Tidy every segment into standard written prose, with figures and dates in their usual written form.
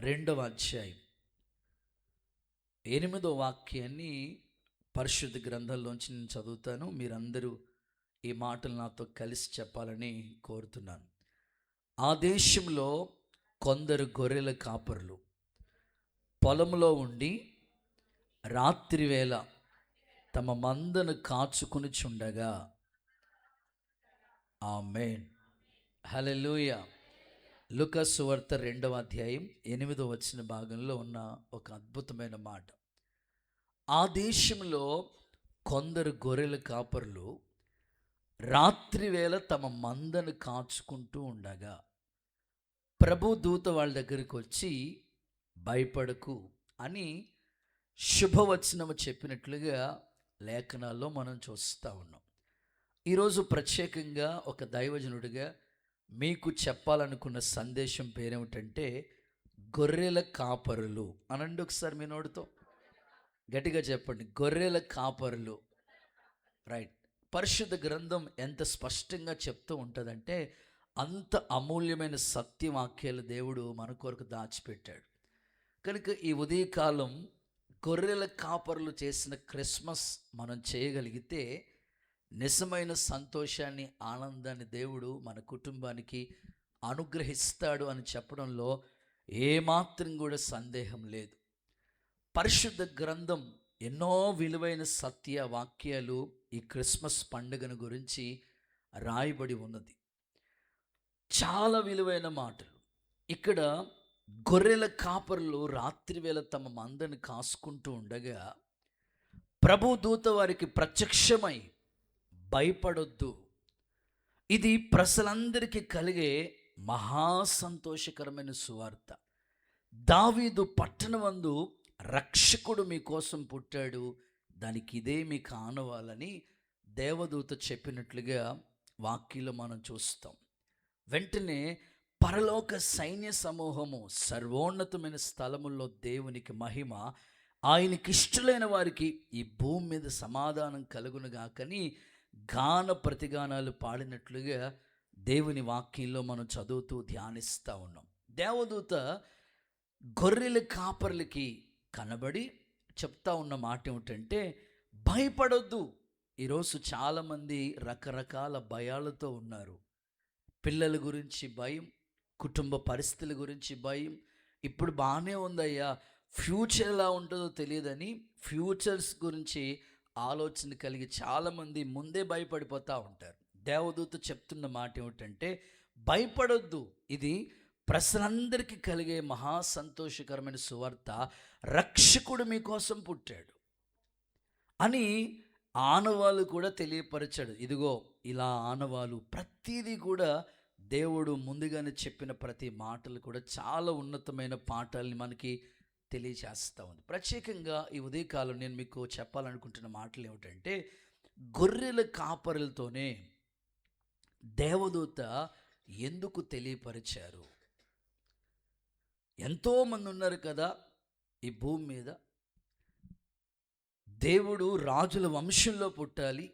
రెండవ అధ్యాయం 8వ వాక్యాన్ని పరిశుద్ధ గ్రంథంలోంచి నేను చదువుతాను. మీరందరూ ఈ మాటలు నాతో కలిసి చెప్పాలని కోరుతున్నాను. ఆ దేశంలో కొందరు గొర్రెల కాపరులు పొలంలో ఉండి రాత్రివేళ తమ మందను కాచుకొనుచుండగా. ఆమేన్, హల్లెలూయా. లూకా సువార్త 2వ అధ్యాయం 8వ వచన భాగంలో ఉన్న ఒక అద్భుతమైన మాట. ఆ దేశంలో కొందరు గొర్రెల కాపరులు రాత్రివేళ తమ మందను కాచుకుంటూ ఉండగా ప్రభు దూత వాళ్ళ దగ్గరికి వచ్చి భయపడకు అని శుభవచనము చెప్పినట్లుగా లేఖనాల్లో మనం చూస్తూ ఉన్నాం. ఈరోజు ప్రత్యేకంగా ఒక దైవజనుడిగా మీకు చెప్పాలనుకున్న సందేశం పేరేమిటంటే గొర్రెల కాపరులు. అనండి ఒకసారి మీ నోటితో గట్టిగా చెప్పండి, గొర్రెల కాపరులు. రైట్. పరిశుద్ధ గ్రంథం ఎంత స్పష్టంగా చెప్తూ ఉంటుందంటే అంత అమూల్యమైన సత్యవాక్యాలు దేవుడు మన కొరకు దాచిపెట్టాడు. కనుక ఈ ఉదయకాలం గొర్రెల కాపరులు చేసిన క్రిస్మస్ మనం చేయగలిగితే నిజమైన సంతోషాన్ని, ఆనందాన్ని దేవుడు మన కుటుంబానికి అనుగ్రహిస్తాడు అని చెప్పడంలో ఏమాత్రం కూడా సందేహం లేదు. పరిశుద్ధ గ్రంథం ఎన్నో విలువైన సత్య వాక్యాలు ఈ క్రిస్మస్ పండుగను గురించి రాయబడి ఉన్నది. చాలా విలువైన మాటలు. ఇక్కడ గొర్రెల కాపరులు రాత్రివేళ తమ మందను కాసుకుంటూ ఉండగా ప్రభు దూత వారికి ప్రత్యక్షమై భయపడొద్దు, ఇది ప్రజలందరికీ కలిగే మహా సంతోషకరమైన సువార్త. దావీదు పట్టణమందు రక్షకుడు మీకోసం పుట్టాడు, దానికి ఇదే మీకు ఆనవాలని దేవదూత చెప్పినట్లుగా వాక్యంలో మనం చూస్తాం. వెంటనే పరలోక సైన్య సమూహము సర్వోన్నతమైన స్థలముల్లో దేవునికి మహిమ, ఆయనకి ఇష్టలైన వారికి ఈ భూమి మీద సమాధానం కలుగునుగాకని గాన ప్రతిగానాలు పాడినట్లుగా దేవుని వాక్యంలో మనం చదువుతూ ధ్యానిస్తూ ఉన్నాం. దేవదూత గొర్రెల కాపర్లకి కనబడి చెప్తా ఉన్న మాట ఏమిటంటే భయపడొద్దు. ఈరోజు చాలామంది రకరకాల భయాలతో ఉన్నారు. పిల్లల గురించి భయం, కుటుంబ పరిస్థితుల గురించి భయం. ఇప్పుడు బాగానే ఉందయ్యా, ఫ్యూచర్ ఎలా ఉంటుందో తెలియదని ఫ్యూచర్స్ గురించి ఆలోచన కలిగి చాలామంది ముందే భయపడిపోతూ ఉంటారు. దేవదూత చెప్తున్న మాట ఏమిటంటే భయపడొద్దు, ఇది ప్రజలందరికీ కలిగే మహా సంతోషకరమైన సువార్త, రక్షకుడు మీకోసం పుట్టాడు అని ఆనవాళ్ళు కూడా తెలియపరిచాడు. ఇదిగో ఇలా ఆనవాళ్ళు ప్రతిదీ కూడా దేవుడు ముందుగానే చెప్పిన ప్రతి మాటలు కూడా చాలా ఉన్నతమైన పాఠాలని మనకి తెలియచేస్తూ ఉంది. ప్రత్యేకంగా ఈ ఉదయకాలం నేను మీకు చెప్పాలనుకుంటున్న మాటలు ఏమిటంటే గొర్రెల కాపరులతోనే దేవదూత ఎందుకు తెలియపరిచారు. ఎంతోమంది ఉన్నారు కదా ఈ భూమి మీద. దేవుడు రాజుల వంశంలో పుట్టాలి,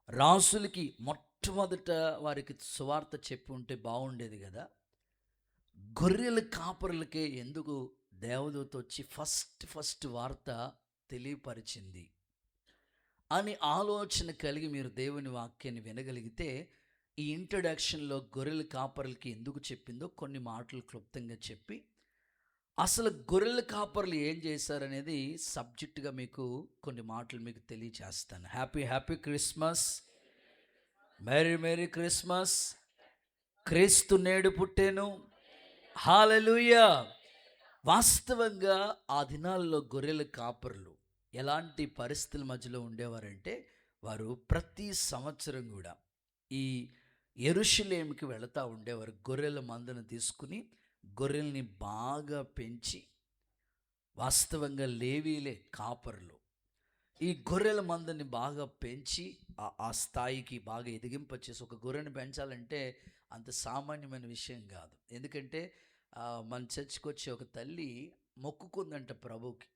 రాజులకి మొట్టమొదట వారికి సువార్త చెప్పి ఉంటే బాగుండేది కదా. గొర్రెల కాపరులకే ఎందుకు దేవదూత వచ్చి ఫస్ట్ వార్త తెలియపరిచింది అని ఆలోచన కలిగి మీరు దేవుని వాక్యాన్ని వినగలిగితే ఈ ఇంట్రడక్షన్లో గొర్రెల కాపరులకి ఎందుకు చెప్పిందో కొన్ని మాటలు క్లుప్తంగా చెప్పి అసలు గొర్రెల కాపరులు ఏం చేశారనేది సబ్జెక్టుగా మీకు కొన్ని మాటలు మీకు తెలియచేస్తాను. Happy Christmas, merry Christmas. క్రీస్తు నేడు పుట్టేను, హల్లెలూయా. వాస్తవంగా ఆ దినాల్లో గొర్రెల కాపరులు ఎలాంటి పరిస్థితుల మధ్యలో ఉండేవారంటే వారు ప్రతి సంవత్సరం కూడా ఈ యెరూషలేముకి వెళుతూ ఉండేవారు. గొర్రెల మందను తీసుకుని గొర్రెల్ని బాగా పెంచి, వాస్తవంగా లేవీలే కాపరులు, ఈ గొర్రెల మందని బాగా పెంచి ఆ స్థాయికి బాగా ఎదిగింపచేసి, ఒక గొర్రెని పెంచాలంటే అంత సామాన్యమైన విషయం కాదు. ఎందుకంటే మన చర్చికి వచ్చే ఒక తల్లి మొక్కుకుందంట ప్రభుకి.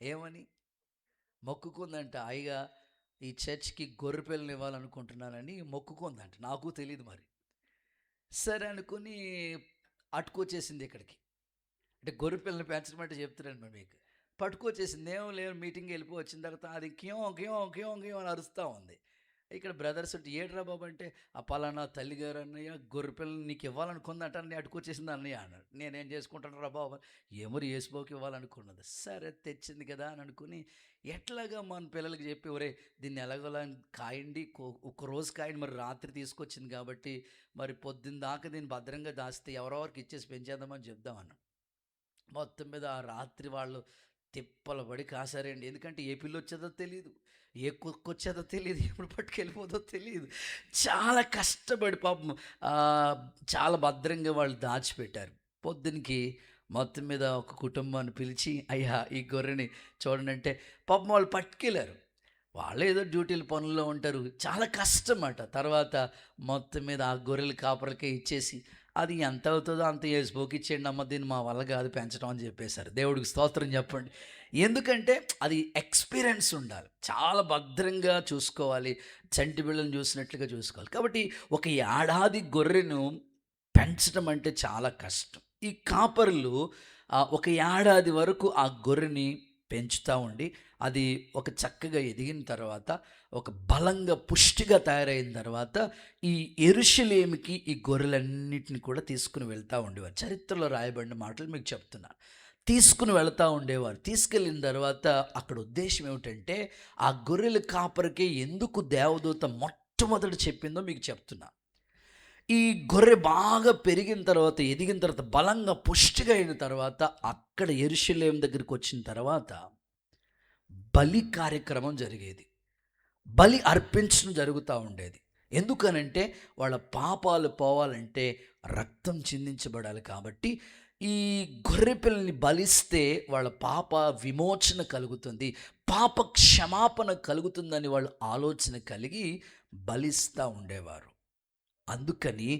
ఏమని మొక్కుకుందంట? అయ్యగా ఈ చర్చ్కి గొర్రె పిల్లని ఇవ్వాలనుకుంటున్నానని మొక్కుకుందంట. నాకు తెలియదు మరి. సరే అనుకుని అటుకొచ్చేసింది ఇక్కడికి. అంటే గొర్రె పిల్లని పెంచమంటే చెప్తున్నాను మీకు. పట్టుకొచ్చేసింది, ఏం లేదు, మీటింగ్కి వెళ్ళిపోయి వచ్చిన తర్వాత అది కియో కియో కియో కియో అని అరుస్తూ ఉంది. ఇక్కడ బ్రదర్స్ ఉంటే ఏడ్రా బాబు అంటే, ఆ పలానా తల్లిగారు అన్నయ్య గొర్రె పిల్లని నీకు ఇవ్వాలనుకుందంట అన్నయ్య, అట్టుకొచ్చేసింది అన్నయ్య అన్నాడు. నేనేం చేసుకుంటాను రా బాబు, ఏమో యేసుబాబుకి ఇవ్వాలనుకున్నది. సరే తెచ్చింది కదా అని అనుకుని ఎట్లాగా మన పిల్లలకి చెప్పి, ఒరే దీన్ని ఎలాగోలా కాయండి, ఒక రోజు కాయండి, మరి రాత్రి తీసుకొచ్చింది కాబట్టి మరి పొద్దున్న దాకా దీన్ని భద్రంగా దాస్తే ఎవరెవరికి ఇచ్చేసి పెంచేద్దామని చెప్దామన్నాను. మొత్తం మీద ఆ రాత్రి వాళ్ళు తిప్పలు పడి కాసారండి. ఎందుకంటే ఏ పిల్లి వచ్చేదో తెలియదు, ఏ కుక్క వచ్చేదో తెలియదు, ఎప్పుడు పట్టుకెళ్ళిపోదో తెలియదు. చాలా కష్టపడి పాపం చాలా భద్రంగా వాళ్ళు దాచిపెట్టారు. పొద్దునకి మొత్తం మీద ఒక కుటుంబాన్ని పిలిచి, అయ్యా ఈ గొర్రెని చూడండి అంటే, పాపం వాళ్ళు పట్టుకెళ్ళారు. వాళ్ళు ఏదో డ్యూటీలు పనుల్లో ఉంటారు, చాలా కష్టం అట. తర్వాత మొత్తం మీద ఆ గొర్రెల కాపర్లకే ఇచ్చేసి, అది ఎంత అవుతుందో అంత యేసుబాబుకి ఇచ్చేయండి అమ్మ, దీన్ని మా వల్ల కాదు పెంచడం అని చెప్పేశారు. దేవుడికి స్తోత్రం చెప్పండి. ఎందుకంటే అది ఎక్స్పీరియన్స్ ఉండాలి, చాలా భద్రంగా చూసుకోవాలి, చంటి బిళ్ళను చూసినట్లుగా చూసుకోవాలి. కాబట్టి ఒక ఏడాది గొర్రెను పెంచడం అంటే చాలా కష్టం. ఈ కాపరులు ఒక ఏడాది వరకు ఆ గొర్రెని పెంచుతూ ఉండి, అది ఒక చక్కగా ఎదిగిన తర్వాత, ఒక బలంగా పుష్టిగా తయారైన తర్వాత ఈ యెరూషలేముకి ఈ గొర్రెలన్నిటిని కూడా తీసుకుని వెళ్తూ ఉండేవారు. చరిత్రలో రాయబడిన మాటలు మీకు చెప్తున్నాను. తీసుకుని వెళ్తూ ఉండేవారు. తీసుకెళ్ళిన తర్వాత అక్కడ ఉద్దేశం ఏమిటంటే, ఆ గొర్రెల కాపరికి ఎందుకు దేవదూత మొట్టమొదటి చెప్పిందో మీకు చెప్తున్నా. ఈ గొర్రె బాగా పెరిగిన తర్వాత, ఎదిగిన తర్వాత, బలంగా పుష్టిగా అయిన తర్వాత, అక్కడ యెరూషలేము దగ్గరికి వచ్చిన తర్వాత బలి కార్యక్రమం జరిగేది, బలి అర్పించడం జరుగుతూ ఉండేది. ఎందుకనంటే వాళ్ళ పాపాలు పోవాలంటే రక్తం చిందించబడాలి. కాబట్టి ఈ గొర్రె పిల్లని బలిస్తే వాళ్ళ పాప విమోచన కలుగుతుంది, పాప క్షమాపణ కలుగుతుందని వాళ్ళు ఆలోచన కలిగి బలిస్తూ ఉండేవారు. అందుకని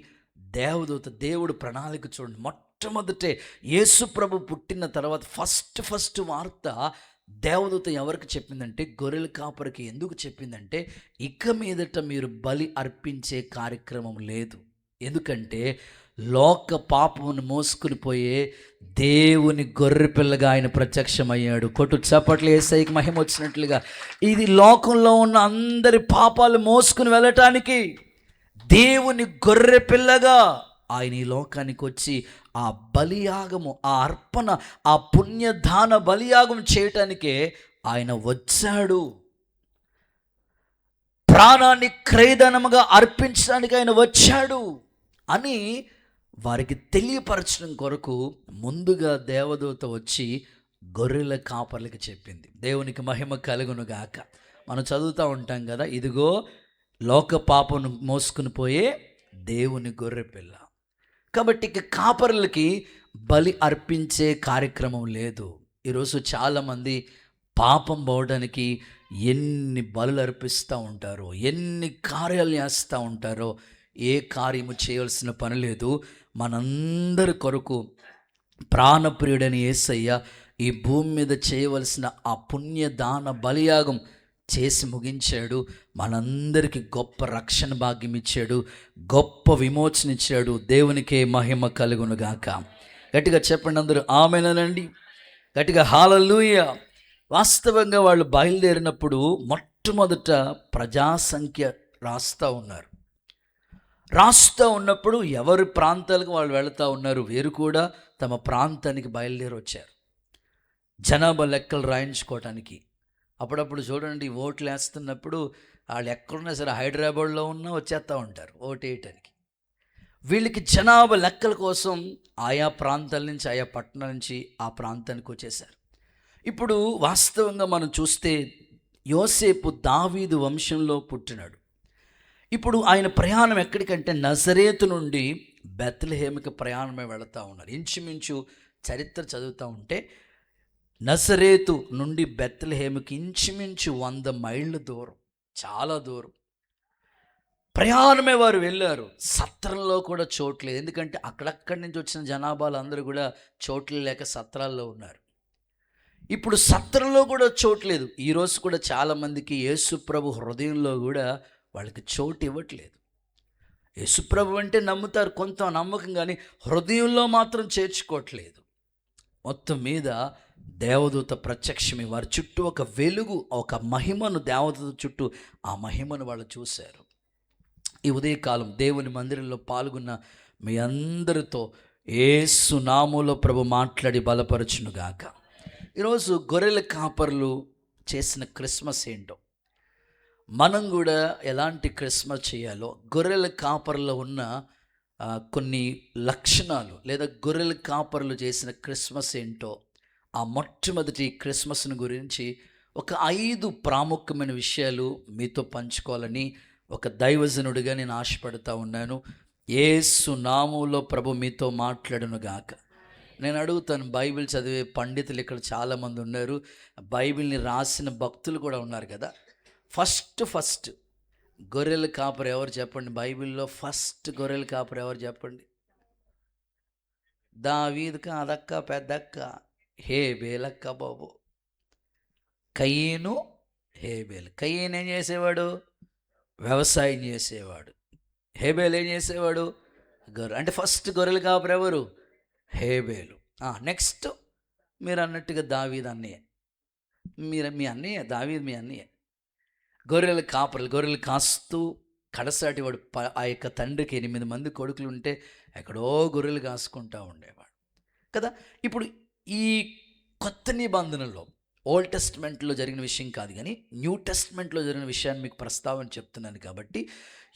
దేవుడు ప్రణాళిక చూడండి, మొట్టమొదటే యేసు ప్రభు పుట్టిన తర్వాత ఫస్ట్ వార్త దేవదూత ఎవరికి చెప్పిందంటే, గొర్రెల కాపరికి ఎందుకు చెప్పిందంటే, ఇక మీదట మీరు బలి అర్పించే కార్యక్రమం లేదు. ఎందుకంటే లోక పాపమును మోసుకుని పోయే దేవుని గొర్రె పిల్లగా ఆయన ప్రత్యక్షమయ్యాడు. కొట్టు చప్పట్లు యేసయ్యకి మహిమ వచ్చినట్లుగా. ఇది లోకంలో ఉన్న అందరి పాపాలు మోసుకుని వెళ్ళటానికి దేవుని గొర్రె పిల్లగా ఆయన ఈ లోకానికి వచ్చి ఆ బలియాగము, ఆ అర్పణ, ఆ పుణ్యదాన బలియాగం చేయటానికే ఆయన వచ్చాడు. ప్రాణాన్ని క్రయధనముగా అర్పించడానికి ఆయన వచ్చాడు అని వారికి తెలియపరచడం కొరకు ముందుగా దేవదూత వచ్చి గొర్రెల కాపర్లకి చెప్పింది. దేవునికి మహిమ కలుగును గాక. మనం చదువుతూ ఉంటాం కదా, ఇదిగో లోక పాపను మోసుకుని పోయే దేవుని గొర్రె పిల్ల. కాబట్టి ఇక కాపరులకి బలి అర్పించే కార్యక్రమం లేదు. ఈరోజు చాలామంది పాపం పోవడానికి ఎన్ని బలులు అర్పిస్తూ ఉంటారో, ఎన్ని కార్యాలు చేస్తూ ఉంటారో, ఏ కార్యము చేయాల్సిన పని లేదు. మనందరి కొరకు ప్రాణప్రియుడని యేసయ్య ఈ భూమి మీద చేయవలసిన ఆ పుణ్యదాన బలియాగం చేసి ముగించాడు. మనందరికీ గొప్ప రక్షణ భాగ్యం ఇచ్చాడు, గొప్ప విమోచన ఇచ్చాడు. దేవునికే మహిమ కలుగును గాక. గట్టిగా చెప్పండి అందరూ ఆమేనండి, గట్టిగా హల్లెలూయా. వాస్తవంగా వాళ్ళు బయలుదేరినప్పుడు మొట్టమొదట ప్రజాసంఖ్య రాస్తూ ఉన్నప్పుడు ఎవరి ప్రాంతాలకు వాళ్ళు వెళుతూ ఉన్నారు, వీరు కూడా తమ ప్రాంతానికి బయలుదేరి వచ్చారు జనాభా లెక్కలు రాయించుకోవటానికి. అప్పుడప్పుడు చూడండి, ఓట్లు వేస్తున్నప్పుడు వాళ్ళు ఎక్కడున్నా సరే, హైదరాబాద్లో ఉన్నా వచ్చేస్తూ ఉంటారు ఓటు వేయటానికి. వీళ్ళకి జనాభా లెక్కల కోసం ఆయా ప్రాంతాల నుంచి, ఆయా పట్టణాల నుంచి ఆ ప్రాంతానికి వచ్చేసారు. ఇప్పుడు వాస్తవంగా మనం చూస్తే యోసేపు దావీదు వంశంలో పుట్టినాడు. ఇప్పుడు ఆయన ప్రయాణం ఎక్కడికంటే నజరేతు నుండి బెత్లెహేముకి ప్రయాణమే వెళుతూ ఉన్నారు. ఇంచుమించు చరిత్ర చదువుతూ ఉంటే నజరేతు నుండి బెత్లెహేముకి ఇంచుమించు 100 మైళ్ళ దూరం, చాలా దూరం ప్రయాణమే వారు వెళ్ళారు. సత్రంలో కూడా చోట్లేదు, ఎందుకంటే అక్కడక్కడి నుంచి వచ్చిన జనాభాలు అందరూ కూడా చోట్లు లేక సత్రాల్లో ఉన్నారు. ఇప్పుడు సత్రంలో కూడా చోట్లేదు. ఈరోజు కూడా చాలామందికి యేసుప్రభు హృదయంలో కూడా వాళ్ళకి చోటు ఇవ్వట్లేదు. యేసుప్రభు అంటే నమ్ముతారు, కొంత నమ్మకం, కానీ హృదయంలో మాత్రం చేర్చుకోవట్లేదు. మొత్తం మీద దేవదూత ప్రత్యక్షమై వారి చుట్టూ ఒక వెలుగు, ఒక మహిమను, దేవదూత చుట్టూ ఆ మహిమను వాళ్ళు చూశారు. ఈ ఉదయకాలం దేవుని మందిరంలో పాల్గొన్న మీ అందరితో యేసు నామములో ప్రభు మాట్లాడి బలపరచునుగాక. ఈరోజు గొర్రెల కాపర్లు చేసిన క్రిస్మస్ ఏంటో, మనం కూడా ఎలాంటి క్రిస్మస్ చేయాలో, గొర్రెల కాపర్లో ఉన్న కొన్ని లక్షణాలు లేదా గొర్రెల కాపర్లు చేసిన క్రిస్మస్ ఏంటో, ఆ మొట్టమొదటి క్రిస్మస్ను గురించి ఒక 5 ప్రాముఖ్యమైన విషయాలు మీతో పంచుకోవాలని ఒక దైవజనుడిగా నేను ఆశపడతా ఉన్నాను. యేసు నామములో ప్రభు మీతో మాట్లాడునుగాక. నేను అడుగుతాను, బైబిల్ చదివే పండితులు ఇక్కడ చాలామంది ఉన్నారు, బైబిల్ని రాసిన భక్తులు కూడా ఉన్నారు కదా. ఫస్ట్ గొర్రెల కాపరి ఎవరు చెప్పండి? బైబిల్లో ఫస్ట్ గొర్రెల కాపరి ఎవరు చెప్పండి? దావీదుక అదక్క పెద్దక్క హేబేలక్క బాబు. కయీను హేబేలు. కయీను ఏం చేసేవాడు? వ్యవసాయం చేసేవాడు. హేబేలు ఏం చేసేవాడు? గొర్రె. అంటే ఫస్ట్ గొర్రెల కాపరి ఎవరు? హేబేలు. నెక్స్ట్ మీరు అన్నట్టుగా దావీదు అన్నయ్య. మీ అన్నయ్య దావీదు, మీ అన్నయ్య. గొర్రెల కాపరులు, గొర్రెలు కాస్తూ కడసాటి వాడు ఆ యొక్క తండ్రికి 8 మంది కొడుకులు ఉంటే ఎక్కడో గొర్రెలు కాసుకుంటూ ఉండేవాడు కదా. ఇప్పుడు ఈ కొత్త నిబంధనలో ఓల్డ్ టెస్ట్మెంట్లో జరిగిన విషయం కాదు, కానీ న్యూ టెస్ట్మెంట్లో జరిగిన విషయాన్ని మీకు ప్రస్తావన చెప్తున్నాను. కాబట్టి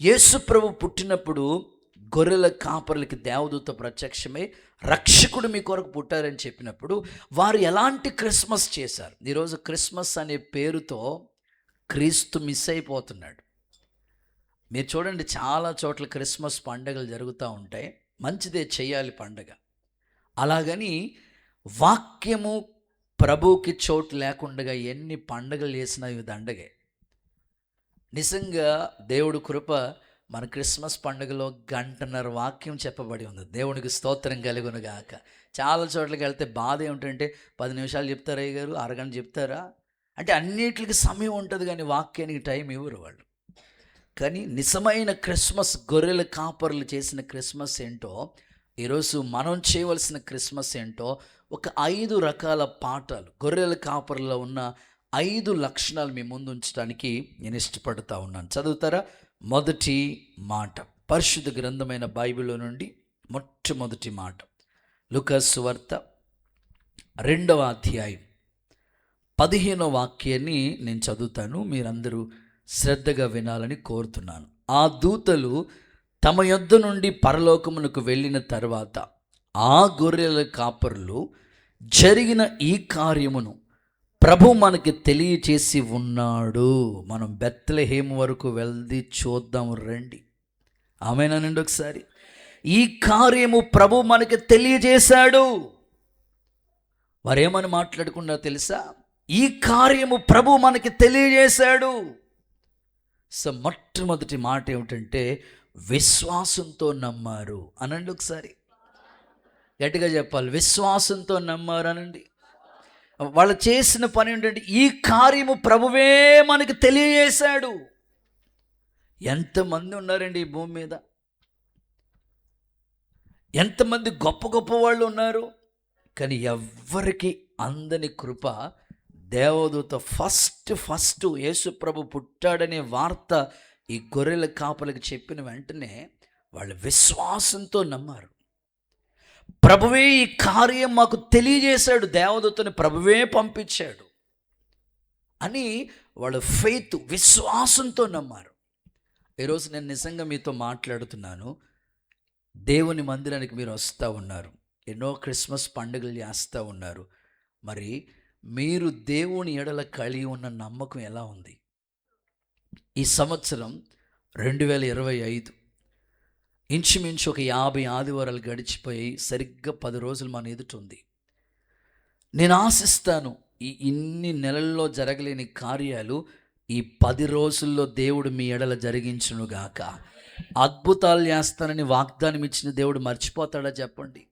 యేసు ప్రభు పుట్టినప్పుడు గొర్రెల కాపరులకి దేవదూత ప్రత్యక్షమై రక్షకుడు మీ కొరకు పుట్టారని చెప్పినప్పుడు వారు ఎలాంటి క్రిస్మస్ చేశారు? ఈరోజు క్రిస్మస్ అనే పేరుతో క్రీస్తు మిస్ అయిపోతున్నాడు. మీరు చూడండి, చాలా చోట్ల క్రిస్మస్ పండుగలు జరుగుతూ ఉంటాయి. మంచిదే, చేయాలి పండగ. అలాగని వాక్యము ప్రభువుకి చోటు లేకుండా ఎన్ని పండుగలు చేసినా ఇవి దండగే. నిజంగా దేవుడు కృప, మన క్రిస్మస్ పండుగలో 1.5 వాక్యం చెప్పబడి ఉంది. దేవునికి స్తోత్రం కలుగునుగాక. చాలా చోట్లకి వెళ్తే బాధ ఏమిటంటే 10 నిమిషాలు చెప్తారా అయ్య గారు, అరగంట చెప్తారా అంటే అన్నిటికి సమయం ఉంటుంది, కానీ వాక్యానికి టైం ఇవ్వరు వాళ్ళు. కానీ నిజమైన క్రిస్మస్, గొర్రెల కాపర్లు చేసిన క్రిస్మస్ ఏంటో, ఈరోజు మనం చేయవలసిన క్రిస్మస్ ఏంటో ఒక 5 రకాల పాఠాలు, గొర్రెల కాపర్లో ఉన్న 5 లక్షణాలు మీ ముందు ఉంచడానికి నేను ఇష్టపడుతూ ఉన్నాను. చదువుతారా? మొదటి మాట పరిశుద్ధ గ్రంథమైన బైబిల్లో నుండి మొట్టమొదటి మాట లూకా సువార్త 2వ అధ్యాయం 15వ వాక్యాన్ని నేను చదువుతాను. మీరందరూ శ్రద్ధగా వినాలని కోరుతున్నాను. ఆ దూతలు తమ యొద్ద నుండి పరలోకమునకు వెళ్ళిన తర్వాత ఆ గొర్రెల కాపరులు జరిగిన ఈ కార్యమును ప్రభు మనకి తెలియచేసి ఉన్నాడు. మనం బెత్లెహేము వరకు వెళ్ది చూద్దాము రండి. ఆమేనండి. ఒకసారి ఈ కార్యము ప్రభు మనకి తెలియజేశాడు. వారేమని మాట్లాడుకున్నా తెలుసా? ఈ కార్యము ప్రభు మనకి తెలియజేశాడు. సో మొట్టమొదటి మాట ఏమిటంటే విశ్వాసంతో నమ్మారు అనండి. ఒకసారి గట్టిగా చెప్పాలి, విశ్వాసంతో నమ్మారు అనండి. వాళ్ళు చేసిన పని ఏంటంటే ఈ కార్యము ప్రభువే మనకి తెలియజేశాడు. ఎంతమంది ఉన్నారండి ఈ భూమి మీద, ఎంతమంది గొప్ప గొప్ప వాళ్ళు ఉన్నారు, కానీ ఎవ్వరికి అందని కృప దేవదూత ఫస్ట్ యేసు ప్రభు పుట్టాడనే వార్త ఈ గొర్రెల కాపలకు చెప్పిన వెంటనే వాళ్ళు విశ్వాసంతో నమ్మారు. ప్రభువే ఈ కార్యం మాకు తెలియజేశాడు, దేవదూతని ప్రభువే పంపించాడు అని వాళ్ళు ఫెయిత్, విశ్వాసంతో నమ్మారు. ఈరోజు నేను నిజంగా మీతో మాట్లాడుతున్నాను. దేవుని మందిరానికి మీరు వస్తూ ఉన్నారు, ఎన్నో క్రిస్మస్ పండుగలు చేస్తూ ఉన్నారు. మరి మీరు దేవుని ఎడల కలిగి ఉన్న నమ్మకం ఎలా ఉంది? ఈ సంవత్సరం 2025 ఇంచుమించు ఒక 50 ఆదివారాలు గడిచిపోయి సరిగ్గా 10 రోజులు మన ఎదుట ఉంది. నేను ఆశిస్తాను ఇన్ని నెలల్లో జరగలేని కార్యాలు ఈ 10 రోజుల్లో దేవుడు మీ ఎడల జరిగించునుగాక. అద్భుతాలు చేస్తానని వాగ్దానం ఇచ్చిన దేవుడు మర్చిపోతాడా చెప్పండి?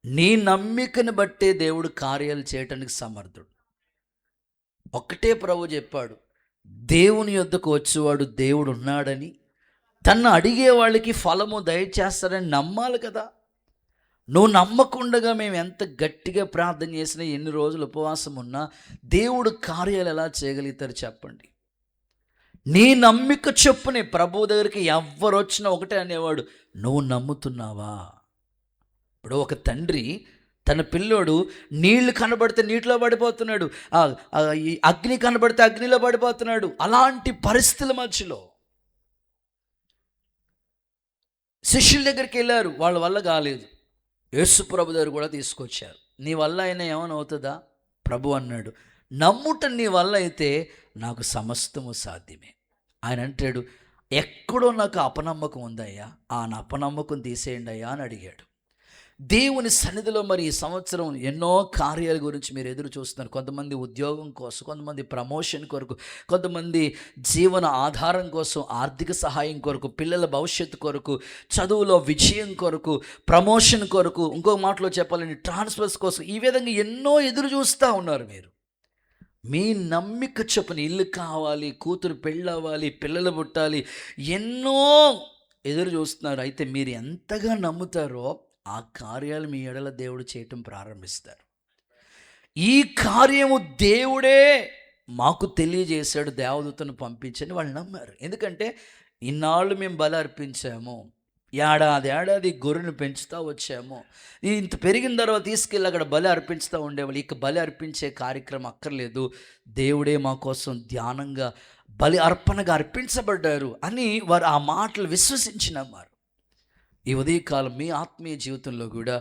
నీ నమ్మికను బట్టే దేవుడు కార్యాలు చేయటానికి సమర్థుడు. ఒక్కటే ప్రభు చెప్పాడు, దేవుని యొద్దకు వచ్చేవాడు దేవుడు ఉన్నాడని, తన్ను అడిగే వాళ్ళకి ఫలము దయచేస్తాడని నమ్మాలి కదా. నువ్వు నమ్మకుండగా మేము ఎంత గట్టిగా ప్రార్థన చేసినా, ఎన్ని రోజులు ఉపవాసం ఉన్నా దేవుడు కార్యాలు ఎలా చేయగలుగుతారు చెప్పండి? నీ నమ్మిక చొప్పునే ప్రభు దగ్గరికి ఎవరు వచ్చినా ఒకటే అనేవాడు, నువ్వు నమ్ముతున్నావా? ఇప్పుడు ఒక తండ్రి తన పిల్లోడు నీళ్లు కనబడితే నీటిలో పడిపోతున్నాడు, ఈ అగ్ని కనబడితే అగ్నిలో పడిపోతున్నాడు. అలాంటి పరిస్థితుల మధ్యలో శిష్యుల దగ్గరికి వెళ్ళారు, వాళ్ళ వల్ల కాలేదు. యేసు ప్రభు దగ్గర కూడా తీసుకొచ్చారు. నీ వల్ల అయినా ఏమైనా అవుతుందా? ప్రభు అన్నాడు, నమ్ముట నీ వల్ల అయితే నాకు సమస్తము సాధ్యమే. ఆయన అంటాడు, ఎక్కడో నాకు అపనమ్మకం ఉందయ్యా, ఆ అపనమ్మకం తీసేయండి అయ్యా అని అడిగాడు. దేవుని సన్నిధిలో మరి ఈ సంవత్సరం ఎన్నో కార్యాల గురించి మీరు ఎదురు చూస్తున్నారు. కొంతమంది ఉద్యోగం కోసం, కొంతమంది ప్రమోషన్ కొరకు, కొంతమంది జీవన ఆధారం కోసం, ఆర్థిక సహాయం కొరకు, పిల్లల భవిష్యత్తు కొరకు, చదువులో విజయం కొరకు, ప్రమోషన్ కొరకు, ఇంకో మాటలో చెప్పాలని ట్రాన్స్ఫర్స్ కోసం, ఈ విధంగా ఎన్నో ఎదురు చూస్తూ ఉన్నారు. మీరు మీ నమ్మిక చొప్పున ఇల్లు కావాలి, కూతురు పెళ్ళవ్వాలి, పిల్లలు పుట్టాలి, ఎన్నో ఎదురు చూస్తున్నారు. అయితే మీరు ఎంతగా నమ్ముతారో ఆ కార్యాలు మీ ఎడల దేవుడు చేయటం ప్రారంభిస్తారు. ఈ కార్యము దేవుడే మాకు తెలియజేశాడు, దేవదూతను పంపించని వాళ్ళు నమ్మారు. ఎందుకంటే ఇన్నాళ్ళు మేము బలి అర్పించాము, ఏడాది గొర్రెను పెంచుతూ వచ్చాము, ఇంత పెరిగిన తర్వాత తీసుకెళ్ళి అక్కడ బలి అర్పించుతూ ఉండేవాళ్ళు. ఇక బలి అర్పించే కార్యక్రమం అక్కర్లేదు, దేవుడే మా కోసం ధ్యానంగా బలి అర్పణగా అర్పించబడ్డారు అని వారు ఆ మాటలు విశ్వసించి నమ్మారు. ఈ ఉదయకాలం మీ ఆత్మీయ జీవితంలో కూడా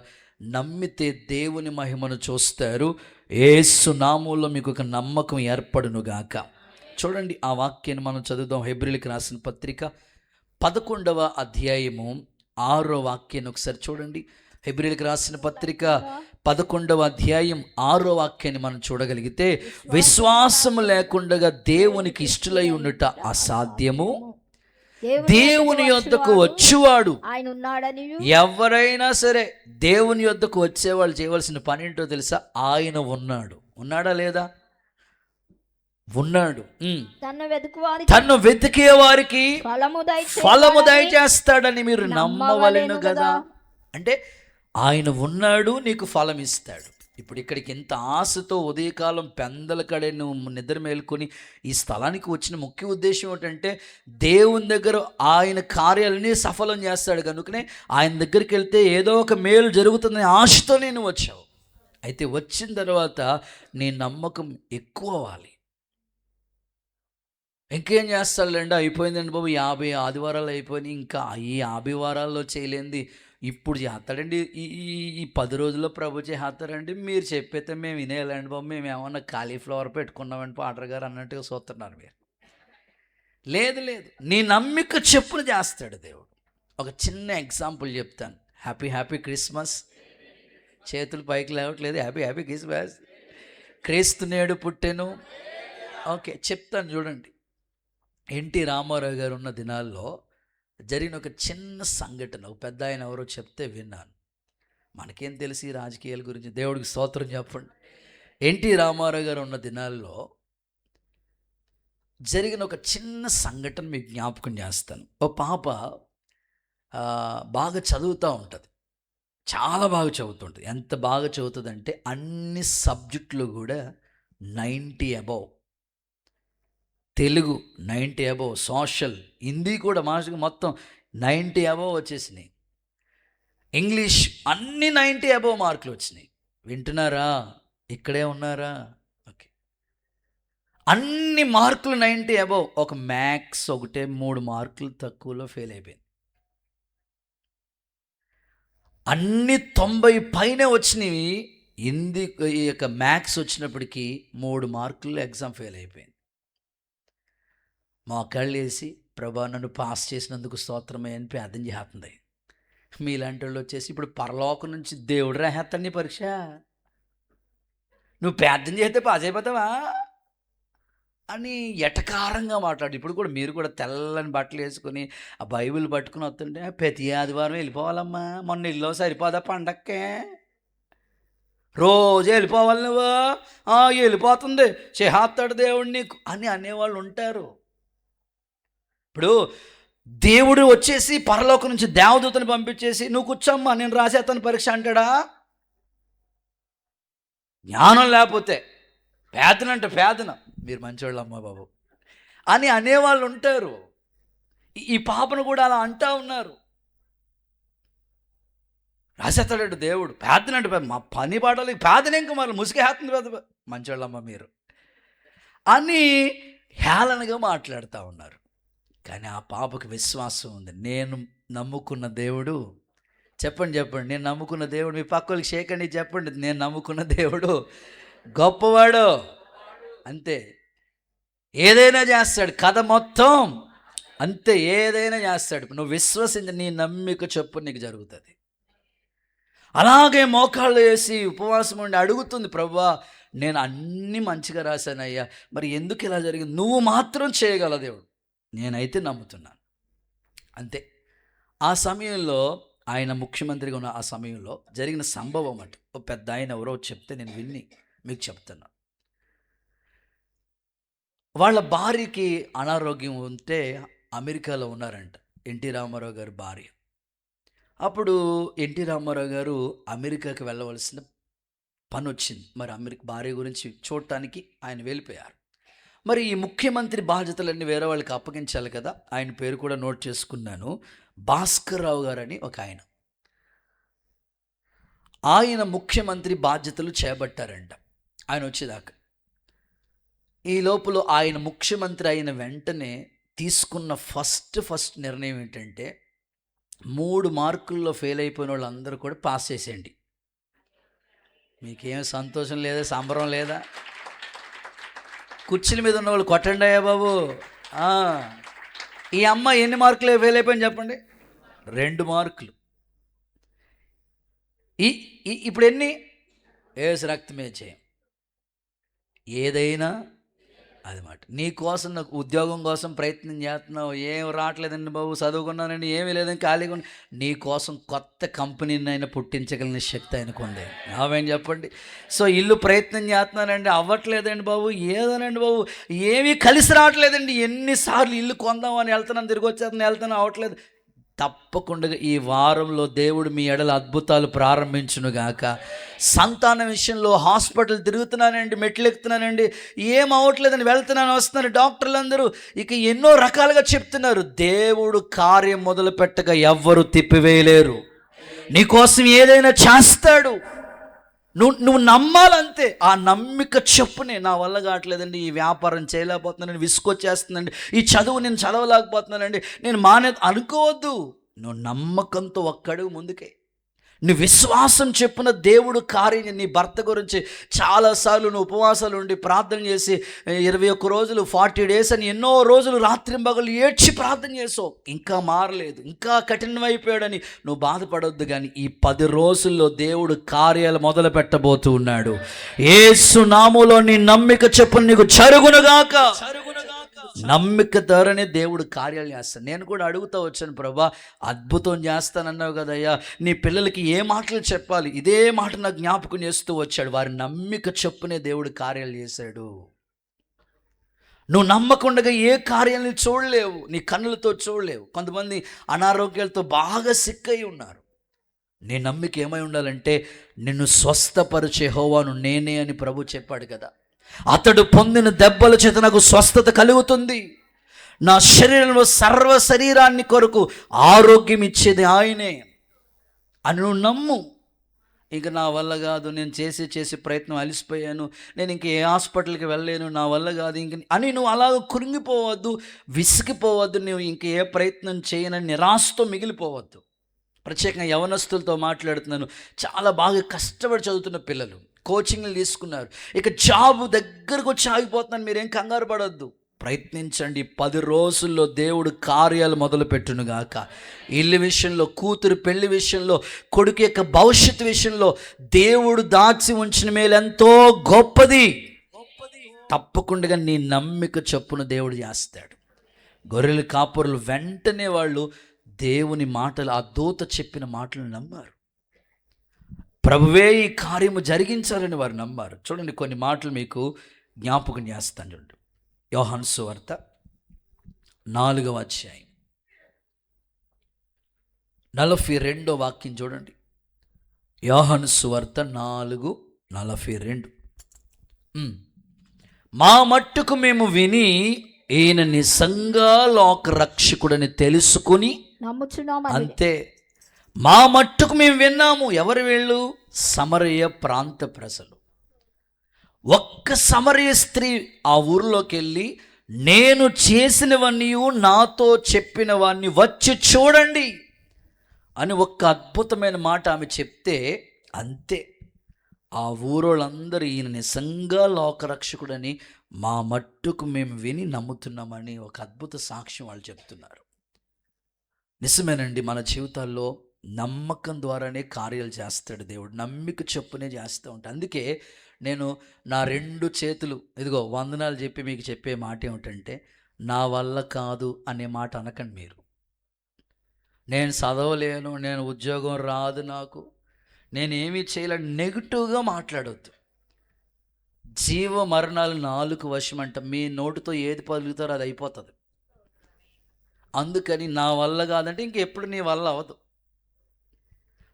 నమ్మితే దేవుని మహిమను చూస్తారు. యేసు నామములో మీకు ఒక నమ్మకం ఏర్పడునుగాక. చూడండి, ఆ వాక్యాన్ని మనం చదువుదాం. హెబ్రీయులకు రాసిన పత్రిక 11వ అధ్యాయము 6వ వాక్యాన్ని ఒకసారి చూడండి. హెబ్రీయులకు రాసిన పత్రిక 11వ అధ్యాయం 6వ వాక్యాన్ని మనం చూడగలిగితే, విశ్వాసము లేకుండా దేవునికి ఇష్టలై ఉండుట అసాధ్యము, దేవుని యొద్దకు వచ్చేవాడు ఆయన ఉన్నాడని. ఎవరైనా సరే దేవుని యొద్దకు వచ్చేవాళ్ళు చేయవలసిన పని ఏంటో తెలుసా? ఆయన ఉన్నాడు. ఉన్నాడా లేదా? ఉన్నాడు. తన్ను వెతికే వారికి ఫలము దయచేస్తాడని మీరు నమ్మవలెను కదా. అంటే ఆయన ఉన్నాడు, నీకు ఫలం ఇస్తాడు. ఇప్పుడు ఇక్కడికి ఎంత ఆశతో ఉదయకాలం పెందల కడే నువ్వు నిద్ర మేలుకొని ఈ స్థలానికి వచ్చిన ముఖ్య ఉద్దేశం ఏంటంటే, దేవుని దగ్గర ఆయన కార్యాలని సఫలం చేస్తాడు కనుకనే ఆయన దగ్గరికి వెళ్తే ఏదో ఒక మేలు జరుగుతుందని ఆశతో నేను వచ్చావు. అయితే వచ్చిన తర్వాత నీ నమ్మకం ఎక్కువ అవ్వాలి. ఇంకేం చేస్తాడులేండి, అయిపోయిందండి బాబు, 50 ఆదివారాలు అయిపోయినాయి, ఇంకా ఈ 50 వారాల్లో చేయలేంది ఇప్పుడు చేస్తాడండి, ఈ 10 రోజుల్లో ప్రభు చేస్తారండి, మీరు చెప్పైతే మేము వినేయాలండి బాబు, మేము ఏమన్నా కాలీఫ్లవర్ పెట్టుకున్నామండి పాటర్ గారు అన్నట్టుగా చూస్తున్నారు మీరు. లేదు, నీ నమ్మిక చెప్పులు చేస్తాడు దేవుడు. ఒక చిన్న ఎగ్జాంపుల్ చెప్తాను. Happy Christmas. చేతులు పైకి లేవట్లేదు. Happy Christmas. క్రీస్తు నేడు పుట్టెను. ఓకే, చెప్తాను చూడండి. ఎన్టీ రామారావు గారు ఉన్న దినాల్లో జరిగిన ఒక చిన్న సంఘటన, ఒక పెద్ద ఆయన ఎవరో చెప్తే విన్నాను. మనకేం తెలిసి రాజకీయాల గురించి, దేవుడికి స్తోత్రం చెప్పండి. ఎన్టీ రామారావు గారు ఉన్న దినాల్లో జరిగిన ఒక చిన్న సంఘటన మీకు జ్ఞాపకం చేస్తాను. ఓ పాప బాగా చదువుతూ ఉంటుంది, చాలా బాగా చదువుతుంటుంది. ఎంత బాగా చదువుతుందంటే అన్ని సబ్జెక్టులు కూడా 90 above. Telugu 90 above, social, Hindi కూడా మాస్టర్ మొత్తం 90 అబౌవ్ వచ్చేసినాయి. ఇంగ్లీష్ అన్ని 90 అబౌవ్ మార్కులు వచ్చినాయి. వింటున్నారా? ఇక్కడే ఉన్నారా? ఓకే, అన్ని మార్కులు 90 అబౌవ్. ఒక మ్యాథ్స్ ఒకటే 3 మార్కులు తక్కువలో ఫెయిల్ అయిపోయింది. అన్ని 90 పైనే వచ్చినవి. హిందీ ఈ యొక్క మ్యాథ్స్ వచ్చినప్పటికీ 3 మార్కులు ఎగ్జామ్ ఫెయిల్ అయిపోయింది. మా కళ్ళు వేసి, ప్రభా నన్ను పాస్ చేసినందుకు స్తోత్రమే అని ప్రార్థన చేస్తుంది. మీలాంటి వాళ్ళు వచ్చేసి ఇప్పుడు పరలోకం నుంచి దేవుడు రాహేస్తాను పరీక్ష, నువ్వు ప్రార్థన చేస్తే పాస్ అయిపోతావా అని ఎటకారంగా మాట్లాడు. ఇప్పుడు కూడా మీరు కూడా తెల్లని బట్టలు వేసుకొని ఆ బైబిల్ పట్టుకుని వస్తుంటే, ప్రతి ఆదివారం వెళ్ళిపోవాలమ్మా, మొన్న ఇల్లు సరిపోదా పండక్కే, రోజు వెళ్ళిపోవాలి నువ్వు, వెళ్ళిపోతుంది చేస్తాడు దేవుడు నీకు అని అనేవాళ్ళు ఉంటారు. ఇప్పుడు దేవుడు వచ్చేసి పరలోకం నుంచి దేవదూతను పంపించేసి నువ్వు కూర్చోమ్మా నేను రాసేస్తాను పరీక్ష అంటాడా? జ్ఞానం లేకపోతే పేదన మీరు మంచివాళ్ళమ్మా బాబు అని అనేవాళ్ళు ఉంటారు. ఈ పాపను కూడా అలా అంటా ఉన్నారు. రాసేస్తాడు దేవుడు, పేదనంటే మా పని పాటలు పేదనే ఇంకా మరి ముసుగేస్తుంది పెద్ద మంచివాళ్ళమ్మ మీరు అని హేళనగా మాట్లాడుతూ ఉన్నారు. కానీ ఆ పాపకు విశ్వాసం ఉంది. నేను నమ్ముకున్న దేవుడు, చెప్పండి నేను నమ్ముకున్న దేవుడు, మీ పక్కలకి షేకండి చెప్పండి, నేను నమ్ముకున్న దేవుడు గొప్పవాడు. అంతే, ఏదైనా చేస్తాడు, కథ మొత్తం అంతే, ఏదైనా చేస్తాడు. నువ్వు విశ్వసించి నీ నమ్మిక చెప్పు నీకు జరుగుతుంది. అలాగే మోకాళ్ళు వేసి ఉపవాసం ఉండి అడుగుతుంది, ప్రభువా నేను అన్నీ మంచిగా రాశానయ్యా, మరి ఎందుకు ఇలా జరిగింది, నువ్వు మాత్రం చేయగల దేవుడు, నేనైతే నమ్ముతున్నాను. అంతే. ఆ సమయంలో ఆయన ముఖ్యమంత్రిగా ఉన్న ఆ సమయంలో జరిగిన సంభవం అంటే ఒక పెద్ద ఆయన ఎవరో చెప్తే నేను విని మీకు చెప్తున్నా. వాళ్ళ భార్యకి అనారోగ్యం ఉంటే అమెరికాలో ఉన్నారంట, ఎన్టీ రామారావు గారి భార్య. అప్పుడు ఎన్టీ రామారావు గారు అమెరికాకి వెళ్ళవలసిన పని వచ్చింది. మరి అమెరికా భార్య గురించి చూడటానికి ఆయన వెళ్ళిపోయారు. మరి ఈ ముఖ్యమంత్రి బాధ్యతలన్నీ వేరే వాళ్ళకి అప్పగించాలి కదా, ఆయన పేరు కూడా నోట్ చేసుకున్నాను, భాస్కర్ రావు గారని ఒక ఆయన. ఆయన ముఖ్యమంత్రి బాధ్యతలు చేపట్టారంట ఆయన వచ్చేదాకా. ఈ లోపల ఆయన ముఖ్యమంత్రి అయిన వెంటనే తీసుకున్న ఫస్ట్ నిర్ణయం ఏంటంటే 3 మార్కుల్లో ఫెయిల్ అయిపోయిన వాళ్ళందరూ కూడా పాస్ చేసేయండి. మీకేం సంతోషం లేదా, సంబరం లేదా? కుర్చీల మీద ఉన్న వాళ్ళు కొట్టండి అయ్యా బాబు. ఈ అమ్మ ఎన్ని మార్కులు ఫెయిల్ అయిపోయింది చెప్పండి? 2 మార్కులు. ఇప్పుడు ఎన్ని? ఏసు రక్తమే చేయం. ఏదైనా అది మాట. నీ కోసం నాకు ఉద్యోగం కోసం ప్రయత్నం చేస్తున్నావు, ఏం రావట్లేదండి బాబు, చదువుకున్నానండి ఏమీ లేదని ఖాళీగా ఉన్నా, నీ కోసం కొత్త కంపెనీని అయినా పుట్టించగలిగిన శక్తి ఆయనకు ఉంది. అవేం చెప్పండి. సో ఇల్లు ప్రయత్నం చేస్తున్నానండి, అవ్వట్లేదండి బాబు, ఏదోనండి బాబు, ఏమీ కలిసి రావట్లేదండి, ఎన్నిసార్లు ఇల్లు కొందామని వెళ్తున్నాను, తిరిగి వచ్చేస్తాను వెళ్తాను, అవ్వట్లేదు. తప్పకుండా ఈ వారంలో దేవుడు మీ ఎడల అద్భుతాలు ప్రారంభించునుగాక. సంతానం విషయంలో హాస్పిటల్ తిరుగుతున్నానండి, మెట్లు ఎక్కుతున్నానండి, ఏం అవ్వట్లేదని వెళ్తున్నాను వస్తున్నారు డాక్టర్లు అందరూ, ఇక ఎన్నో రకాలుగా చెప్తున్నారు. దేవుడు కార్యం మొదలు పెట్టగా ఎవ్వరు తిప్పివేయలేరు. నీకోసం ఏదైనా చేస్తాడు, నువ్వు నమ్మాలంతే. ఆ నమ్మిక చెప్పునే, నా వల్ల కావట్లేదండి, ఈ వ్యాపారం చేయలేకపోతున్నానండి, విసుకొచ్చేస్తుందండి, ఈ చదువు నేను చదవలేకపోతున్నానండి, నేను అనుకోవద్దు. నువ్వు నమ్మకంతో ఒక్కడుగు ముందుకే, నీ విశ్వాసం చెప్పున దేవుడు కార్యం. నీ భర్త గురించి చాలాసార్లు నువ్వు ఉపవాసాలు ఉండి ప్రార్థన చేసి 21 రోజులు 40 days అని ఎన్నో రోజులు రాత్రింబగలు ఏడ్చి ప్రార్థన చేసావు, ఇంకా మారలేదు, ఇంకా కఠినమైపోయాడని నువ్వు బాధపడొద్దు. కానీ ఈ 10 రోజుల్లో దేవుడు కార్యాలు మొదలు పెట్టబోతూ ఉన్నాడు. యేసు నామములో నీ నమ్మిక చెప్పున నీకు జరుగునుగాక. నమ్మిక ద్వారానే దేవుడు కార్యాలు చేస్తాను. నేను కూడా అడుగుతూ వచ్చాను, ప్రభా అద్భుతం చేస్తానన్నావు కదయ్యా, నీ పిల్లలకి ఏ మాటలు చెప్పాలి, ఇదే మాట నాకు జ్ఞాపకం చేస్తూ వచ్చాడు. వారి నమ్మిక చెప్పునే దేవుడు కార్యాలు చేశాడు. నువ్వు నమ్మకుండగా ఏ కార్యాలను చూడలేవు, నీ కన్నులతో చూడలేవు. కొంతమంది అనారోగ్యాలతో బాగా సిక్ అయి ఉన్నారు. నీ నమ్మిక ఏమై ఉండాలంటే, నిన్ను స్వస్థపరిచే యెహోవాను నేనే అని ప్రభు చెప్పాడు కదా. అతడు పొందిన దెబ్బల చేత నాకు స్వస్థత కలుగుతుంది, నా శరీరంలో సర్వ శరీరాన్ని కొరకు ఆరోగ్యం ఇచ్చేది ఆయనే అని నువ్వు నమ్ము. ఇక నా వల్ల కాదు, నేను చేసి ప్రయత్నం అలిసిపోయాను, నేను ఇంక ఏ హాస్పిటల్కి వెళ్ళలేను, నా వల్ల కాదు ఇంక అని నువ్వు అలాగ కురింగిపోవద్దు, విసిగిపోవద్దు. నువ్వు ఇంక ఏ ప్రయత్నం చేయనని నిరాశతో మిగిలిపోవద్దు. ప్రత్యేకంగా యవనస్తులతో మాట్లాడుతున్నాను. చాలా బాగా కష్టపడి చదువుతున్న పిల్లలు కోచింగ్లు తీసుకున్నారు, ఇక జాబు దగ్గరకు వచ్చి ఆగిపోతున్నాను, మీరేం కంగారు పడొద్దు, ప్రయత్నించండి. 10 రోజుల్లో దేవుడు కార్యాలు మొదలు పెట్టునుగాక. ఇల్లు విషయంలో, కూతురు పెళ్లి విషయంలో, కొడుకు యొక్క భవిష్యత్తు విషయంలో దేవుడు దాచి ఉంచిన మేలు ఎంతో గొప్పది. తప్పకుండా నీ నమ్మిక చొప్పున దేవుడు చేస్తాడు. గొర్రెల కాపురులు వెంటనే వాళ్ళు దేవుని మాటలు, ఆ దూత చెప్పిన మాటలు నమ్మారు. ప్రభువే ఈ కార్యము జరిగించాలని వారు నమ్మారు. చూడండి, కొన్ని మాటలు మీకు జ్ఞాపకం చేస్తాను. చూడండి, యోహాను సువార్త 4వ అధ్యాయం 42 వాక్యం చూడండి. యోహాను సువార్త 4:42. మా మట్టుకు మేము విని ఈయన నిజంగా లోక రక్షకుడని తెలుసుకుని నమ్ముచున్నాము. అంతే, మా మట్టుకు మేము విన్నాము. ఎవరు వీళ్ళు? సమరయ ప్రాంత ప్రజలు. ఒక్క సమరయ స్త్రీ ఆ ఊరిలోకి వెళ్ళి, నేను చేసినవన్నీ నాతో చెప్పినవన్నీ వచ్చి చూడండి అని ఒక్క అద్భుతమైన మాట ఆమె చెప్తే అంతే, ఆ ఊరోళ్ళందరూ ఈయన నిజంగా లోకరక్షకుడని మా మట్టుకు మేము విని నమ్ముతున్నామని ఒక అద్భుత సాక్ష్యం వాళ్ళు చెప్తున్నారు. నిజమేనండి, మన జీవితాల్లో నమ్మకం ద్వారానే కార్యాలు చేస్తాడు దేవుడు. నమ్మిక చొప్పునే చేస్తూ ఉంటాడు. అందుకే నేను నా 2 చేతులు ఇదిగో వందనాలు చెప్పి మీకు చెప్పే మాట ఏమిటంటే, నా వల్ల కాదు అనే మాట అనకండి మీరు. నేను చదవలేను, నేను ఉద్యోగం రాదు, నాకు నేనేమీ చేయలేను, నెగిటివ్గా మాట్లాడవద్దు. జీవ మరణాలు నాలుగు వశం అంట. మీ నోటితో ఏది పలుకుతారో అది అయిపోతుంది. అందుకని నా వల్ల కాదంటే ఇంకెప్పుడు నీ వల్ల అవ్వదు.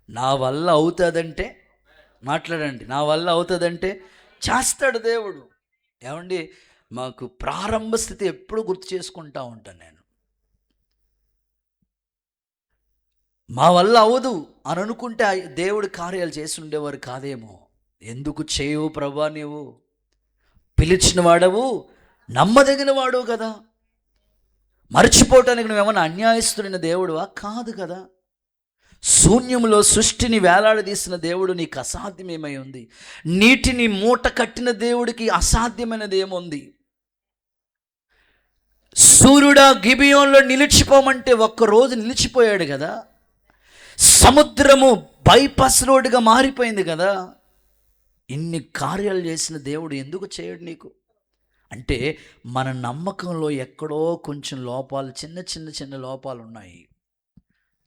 నా వల్ల అవుతుందంటే మాట్లాడండి. నా వల్ల అవుతుందంటే చేస్తాడు దేవుడు. ఏమండి, మాకు ప్రారంభ స్థితి ఎప్పుడు గుర్తు చేసుకుంటా ఉంటాను నేను. మా వల్ల అవ్వదు అని అనుకుంటే దేవుడు కార్యాలు చేసి ఉండేవారు కాదేమో. ఎందుకు చేయవు ప్రభా, నీవు పిలిచిన వాడవు, నమ్మదగిన వాడవు కదా. మర్చిపోవటానికి నువ్వేమన్నా అన్యాయస్తుడైన దేవుడువా? కాదు కదా. శూన్యములో సృష్టిని వేలాడదీసిన దేవుడు నీకు అసాధ్యమేమై ఉంది? నీటిని మూట కట్టిన దేవుడికి అసాధ్యమైనది ఏముంది? సూర్యుడా గిబియోన్లో నిలిచిపోమంటే ఒక్కరోజు నిలిచిపోయాడు కదా. సముద్రము బైపాస్ రోడ్డుగా మారిపోయింది కదా. ఇన్ని కార్యాలు చేసిన దేవుడు ఎందుకు చేయడు నీకు? అంటే మన నమ్మకంలో ఎక్కడో కొంచెం లోపాలు, చిన్న లోపాలు ఉన్నాయి.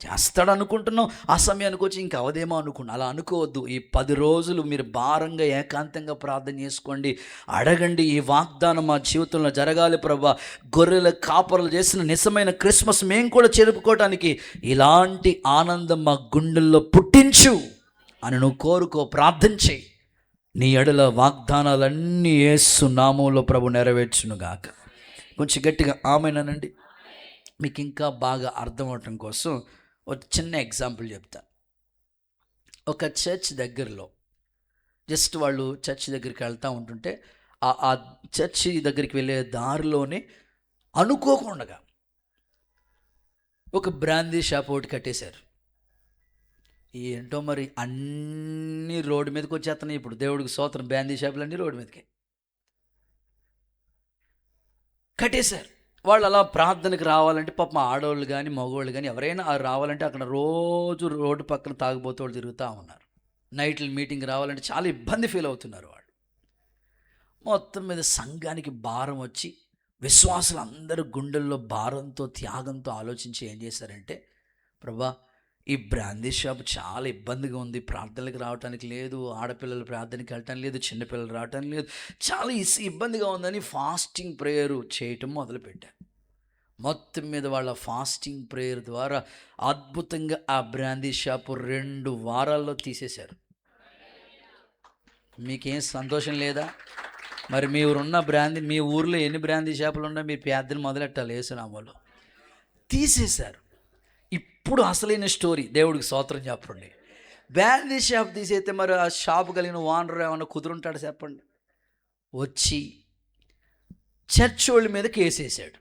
చేస్తాడు అనుకుంటున్నాం, ఆ సమయానికి వచ్చి ఇంకా అవదేమో అనుకున్నా. అలా అనుకోవద్దు. ఈ 10 రోజులు మీరు భారంగా ఏకాంతంగా ప్రార్థన చేసుకోండి, అడగండి. ఈ వాగ్దానం మా జీవితంలో జరగాలి ప్రభా. గొర్రెల కాపరులు చేసిన నిజమైన క్రిస్మస్ మేము కూడా జరుపుకోవటానికి ఇలాంటి ఆనందం మా గుండెల్లో పుట్టించు అని నువ్వు కోరుకో, ప్రార్థన చేయి. నీ ఎడల వాగ్దానాలన్నీ యేసు నామములో ప్రభు నెరవేర్చునుగాక. కొంచెం గట్టిగా ఆమేనండి. మీకు ఇంకా బాగా అర్థం అవటం కోసం ఒక చిన్న ఎగ్జాంపుల్ చెప్తాను. ఒక చర్చ్ దగ్గరలో జస్ట్ వాళ్ళు చర్చ్ దగ్గరికి వెళ్తూ ఉంటుంటే ఆ చర్చి దగ్గరికి వెళ్ళే దారిలోనే అనుకోకుండా ఒక బ్రాందీ షాప్ ఒకటి కట్టేశారు. ఏంటో మరి అన్నీ రోడ్డు మీదకి వచ్చేస్తున్నాయి ఇప్పుడు. దేవుడికి స్తోత్రం, బ్రాందీ షాపులు అన్నీ రోడ్డు మీదకి కట్టేశారు. వాళ్ళు అలా ప్రార్థనకు రావాలంటే పాపం ఆడవాళ్ళు కానీ మగవాళ్ళు కానీ ఎవరైనా రావాలంటే అక్కడ రోజు రోడ్డు పక్కన తాగుబోతోళ్ళు తిరుగుతూ ఉన్నారు. నైట్లు మీటింగ్ రావాలంటే చాలా ఇబ్బంది ఫీల్ అవుతున్నారు వాళ్ళు. మొత్తం మీద సంఘానికి భారం వచ్చి విశ్వాసులు అందరూ గుండెల్లో భారంతో త్యాగంతో ఆలోచించి ఏం చేశారంటే, ప్రభా ఈ బ్రాందీ షాప్ చాలా ఇబ్బందిగా ఉంది, ప్రార్థనలకు రావటానికి లేదు, ఆడపిల్లలు ప్రార్థనకి వెళ్ళటానికి లేదు, చిన్నపిల్లలు రావటానికి లేదు, చాలా ఇబ్బందిగా ఉందని ఫాస్టింగ్ ప్రేయర్ చేయటం మొదలుపెట్టారు. మొత్తం మీద వాళ్ళ ఫాస్టింగ్ ప్రేయర్ ద్వారా అద్భుతంగా ఆ బ్రాందీ షాపు 2 వారాల్లో తీసేశారు. మీకేం సంతోషం లేదా? మరి మీ ఊర్లో ఎన్ని బ్రాందీ షాపులు ఉన్నాయి? మీరు ప్రార్థన మొదలెట్టాలి యేసునామములో. తీసేశారు. ఇప్పుడు అసలైన స్టోరీ, దేవుడికి స్తోత్రం చెప్పండి. బ్రాందీ షాప్ తీసేస్తే మరి ఆ షాపు కలిగిన ఓనర్ ఏమన్నా కుదురుంటాడు చెప్పండి? వచ్చి చర్చ్ వాళ్ళ మీద కేసేసాడు.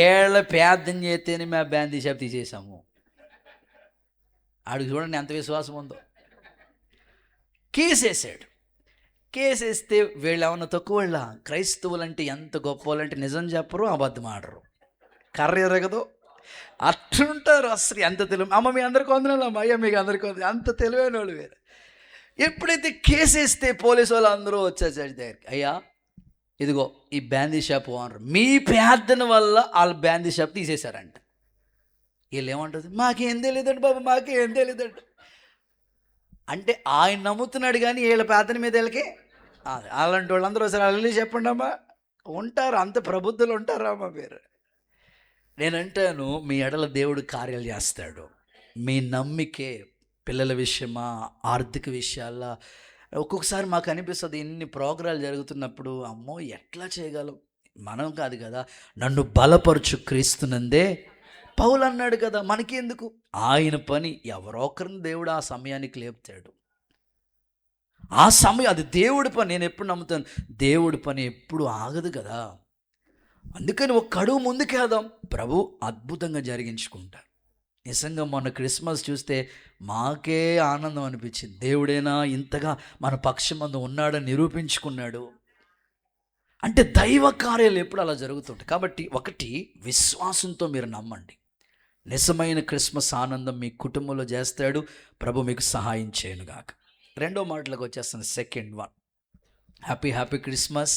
ఏళ్ళ ప్రార్థన చేస్తేనే మేము బ్రాందీ షాప్ తీసేసాము. ఆడికి చూడండి ఎంత విశ్వాసం ఉందో. కేసేసాడు. కేసేస్తే వీళ్ళు ఏమన్నా తక్కువ వాళ్ళ? క్రైస్తవులంటే ఎంత గొప్ప వాళ్ళంటే నిజం చెప్పరు, అబద్ధం ఆడరు, కర్ర ఎరగదు, అట్లుంటారు. అసలు ఎంత తెలివి. అమ్మ మీ అందరికీ వందనాలు అమ్మ, అయ్యా మీకు అందరికీ వందనాలు. అంత తెలివైన వాళ్ళు వేరే. ఎప్పుడైతే కేసేస్తే పోలీసు వాళ్ళు అందరూ వచ్చారు చర్చ్ దగ్గరికి. అయ్యా ఇదిగో ఈ బ్రాందీ షాప్ ఓనర్ మీ ప్రార్థన వల్ల వాళ్ళ బ్రాందీ షాప్ తీసేశారంట. వీళ్ళు ఏమంటుంది? మాకేం తెలియదండి బాబు, మాకేం తెలియదండి అంటే ఆయన నమ్ముతున్నాడు కానీ వీళ్ళ ప్రార్థన మీద వీళ్ళకి అలాంటి వాళ్ళందరూ ఒకసారి అల్లి చెప్పండి అమ్మా. ఉంటారు, అంత ప్రబుద్ధులు ఉంటారా అమ్మ మీరు? నేనంటాను మీ ఎడల దేవుడు కార్యాలు చేస్తాడు. మీ నమ్మికే పిల్లల విషయమా, ఆర్థిక విషయాల్లో ఒక్కొక్కసారి మాకు అనిపిస్తుంది, ఇన్ని ప్రోగ్రాలు జరుగుతున్నప్పుడు అమ్మో ఎట్లా చేయగలం, మనం కాదు కదా, నన్ను బలపరచు క్రీస్తునందే పౌలు అన్నాడు కదా, మనకి ఎందుకు, ఆయన పని ఎవరో ఒకరిని దేవుడు ఆ సమయానికి లేపుతాడు. ఆ సమయం అది దేవుడి పని. నేను ఎప్పుడు నమ్ముతాను, దేవుడి పని ఎప్పుడు ఆగదు కదా. అందుకని ఒక అడుగు ముందుకేద్దాం, ప్రభు అద్భుతంగా జరిగించుకుంటారు. నిజంగా మొన్న క్రిస్మస్ చూస్తే మాకే ఆనందం అనిపించింది. దేవుడైనా ఇంతగా మన పక్షమందు ఉన్నాడని నిరూపించుకున్నాడు. అంటే దైవ కార్యాలు ఎప్పుడు అలా జరుగుతుంటాయి. కాబట్టి ఒకటి, విశ్వాసంతో మీరు నమ్మండి, నిజమైన క్రిస్మస్ ఆనందం మీ కుటుంబంలో చేస్తాడు. ప్రభు మీకు సహాయం చేయనుగాక. రెండో మాటలకు వచ్చేస్తాను, second one, happy happy Christmas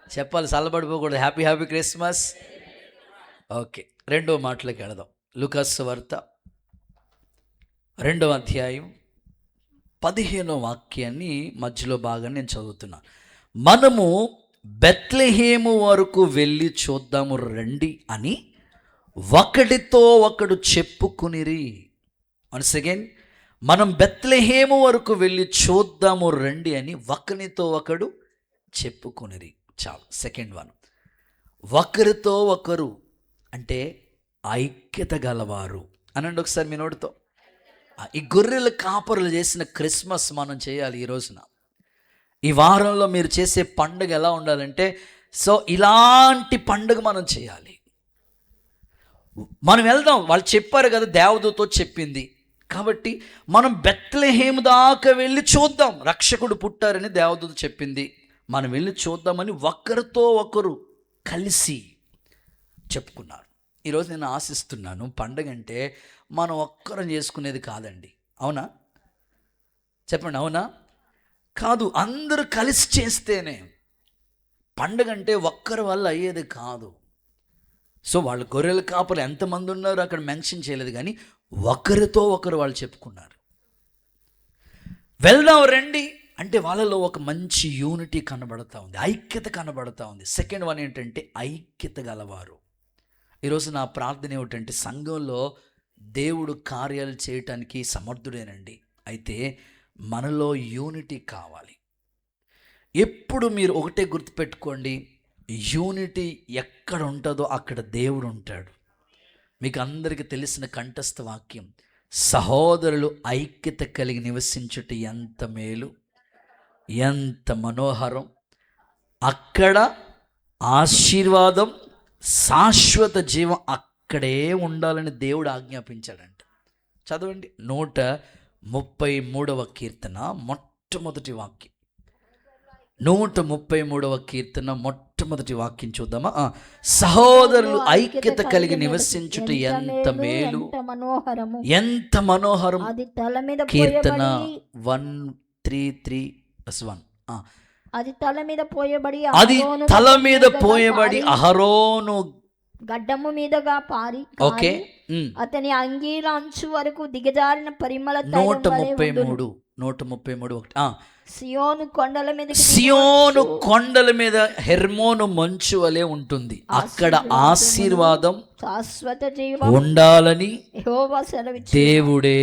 చెప్పాలి, చల్లబడిపోకూడదు, హ్యాపీ హ్యాపీ క్రిస్మస్. ఓకే, రెండో మాటలకు వెళదాం. లూకాసు సువార్త 2వ అధ్యాయం 15వ వాక్యాన్ని మధ్యలో భాగాన్ని నేను చదువుతున్నాను. మనము బెత్లెహేము వరకు వెళ్ళి చూద్దాము రండి అని ఒకడితో ఒకడు చెప్పుకునిరి. వన్స్ అగైన్, మనం బెత్లెహేము వరకు వెళ్ళి చూద్దాము రండి అని ఒకరితో ఒకడు చెప్పుకునిరి. చాలు. సెకండ్ వన్, ఒకరితో ఒకరు అంటే ఐక్యత గలవారు అనండి ఒకసారి మీ నోటితో. ఈ గొర్రెల కాపరులు చేసిన క్రిస్మస్ మనం చేయాలి ఈ రోజున. ఈ వారంలో మీరు చేసే పండుగ ఎలా ఉండాలంటే, సో ఇలాంటి పండుగ మనం చేయాలి. మనం వెళ్దాం, వాళ్ళు చెప్పారు కదా, దేవదూతో చెప్పింది కాబట్టి మనం బెత్లెహేము దాకా వెళ్ళి చూద్దాం, రక్షకుడు పుట్టారని దేవదూత చెప్పింది, మనం వెళ్ళి చూద్దామని ఒకరితో ఒకరు కలిసి చెప్పుకున్నారు. ఈరోజు నేను ఆశిస్తున్నాను, పండగ అంటే మనం ఒక్కరం చేసుకునేది కాదండి. అవునా చెప్పండి, అవునా కాదు, అందరూ కలిసి చేస్తేనే పండగ. అంటే ఒక్కరి వల్ల అయ్యేది కాదు. సో వాళ్ళు గొర్రెల కాపలు ఎంతమంది ఉన్నారు అక్కడ మెన్షన్ చేయలేదు, కానీ ఒకరితో ఒకరు వాళ్ళు చెప్పుకున్నారు. వెళ్దాం రండి అంటే వాళ్ళలో ఒక మంచి యూనిటీ కనబడతా ఉంది, ఐక్యత కనబడతా ఉంది. సెకండ్ వన్ ఏంటంటే ఐక్యత గలవారు. ఈరోజు నా ప్రార్థన ఏమిటంటే, సంఘంలో దేవుడు కార్యాలు చేయటానికి సమర్థుడేనండి, అయితే మనలో యూనిటీ కావాలి. ఎప్పుడు మీరు ఒకటే గుర్తుపెట్టుకోండి, యూనిటీ ఎక్కడ ఉంటుందో అక్కడ దేవుడు ఉంటాడు. మీకు అందరికీ తెలిసిన కంఠస్థ వాక్యం, సహోదరులు ఐక్యత కలిగి నివసించుట ఎంత మేలు, ఎంత మనోహరం, అక్కడ ఆశీర్వాదం, శాశ్వత జీవం అక్కడే ఉండాలని దేవుడు ఆజ్ఞాపించాడంట. చదవండి 133వ కీర్తన మొట్టమొదటి వాక్యం. 133వ కీర్తన మొట్టమొదటి వాక్యం చూద్దామా. సహోదరులు ఐక్యత కలిగి నివసించుట ఎంత మేలు, ఎంత మనోహరం. కీర్తన 133:1. అది తల మీద పోయబడి అహరోను గడ్డము మీదగా పారి, ఓకే, అతని అంగీల అంచు వరకు దిగజారిన పరిమళ 133 సియోను కొండల మీద హెర్మోను మంచు వలె ఉంటుంది, అక్కడ ఆశీర్వాదం, శాశ్వత జీవం ఉండాలని యెహోవా దేవుడే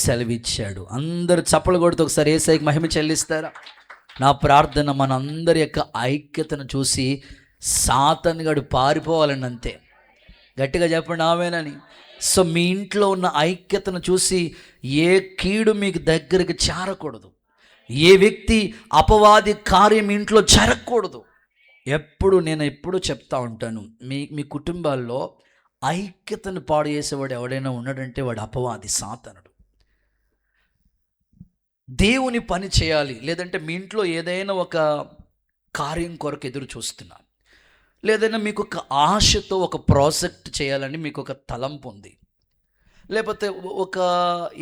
సెలవిచ్చాడు. అందరు చప్పలు కొడుతూ ఒకసారి యేసయ్యకి మహిమ చెల్లిస్తారా? నా ప్రార్థన మనందరి యొక్క ఐక్యతను చూసి సాతాను గాడు పారిపోవాలని, అంతే. గట్టిగా చెప్పండి ఆమేనని. సో మీ ఇంట్లో ఉన్న ఐక్యతను చూసి ఏ కీడు మీకు దగ్గరికి చేరకూడదు, ఏ వ్యక్తి అపవాది కార్యం ఇంట్లో జరగకూడదు. నేను ఎప్పుడు చెప్తా ఉంటాను, మీ కుటుంబాల్లో ఐక్యతను పాడు చేసేవాడు ఎవడైనా ఉన్నాడంటే వాడు అపవాది, సాతానుడు. దేవుని పని చేయాలి, లేదంటే మీ ఇంట్లో ఏదైనా ఒక కార్యం కొరకు ఎదురు చూస్తున్నారు, లేదైనా మీకు ఒక ఆశతో ఒక ప్రాజెక్ట్ చేయాలని మీకు ఒక తలంపు ఉంది, లేకపోతే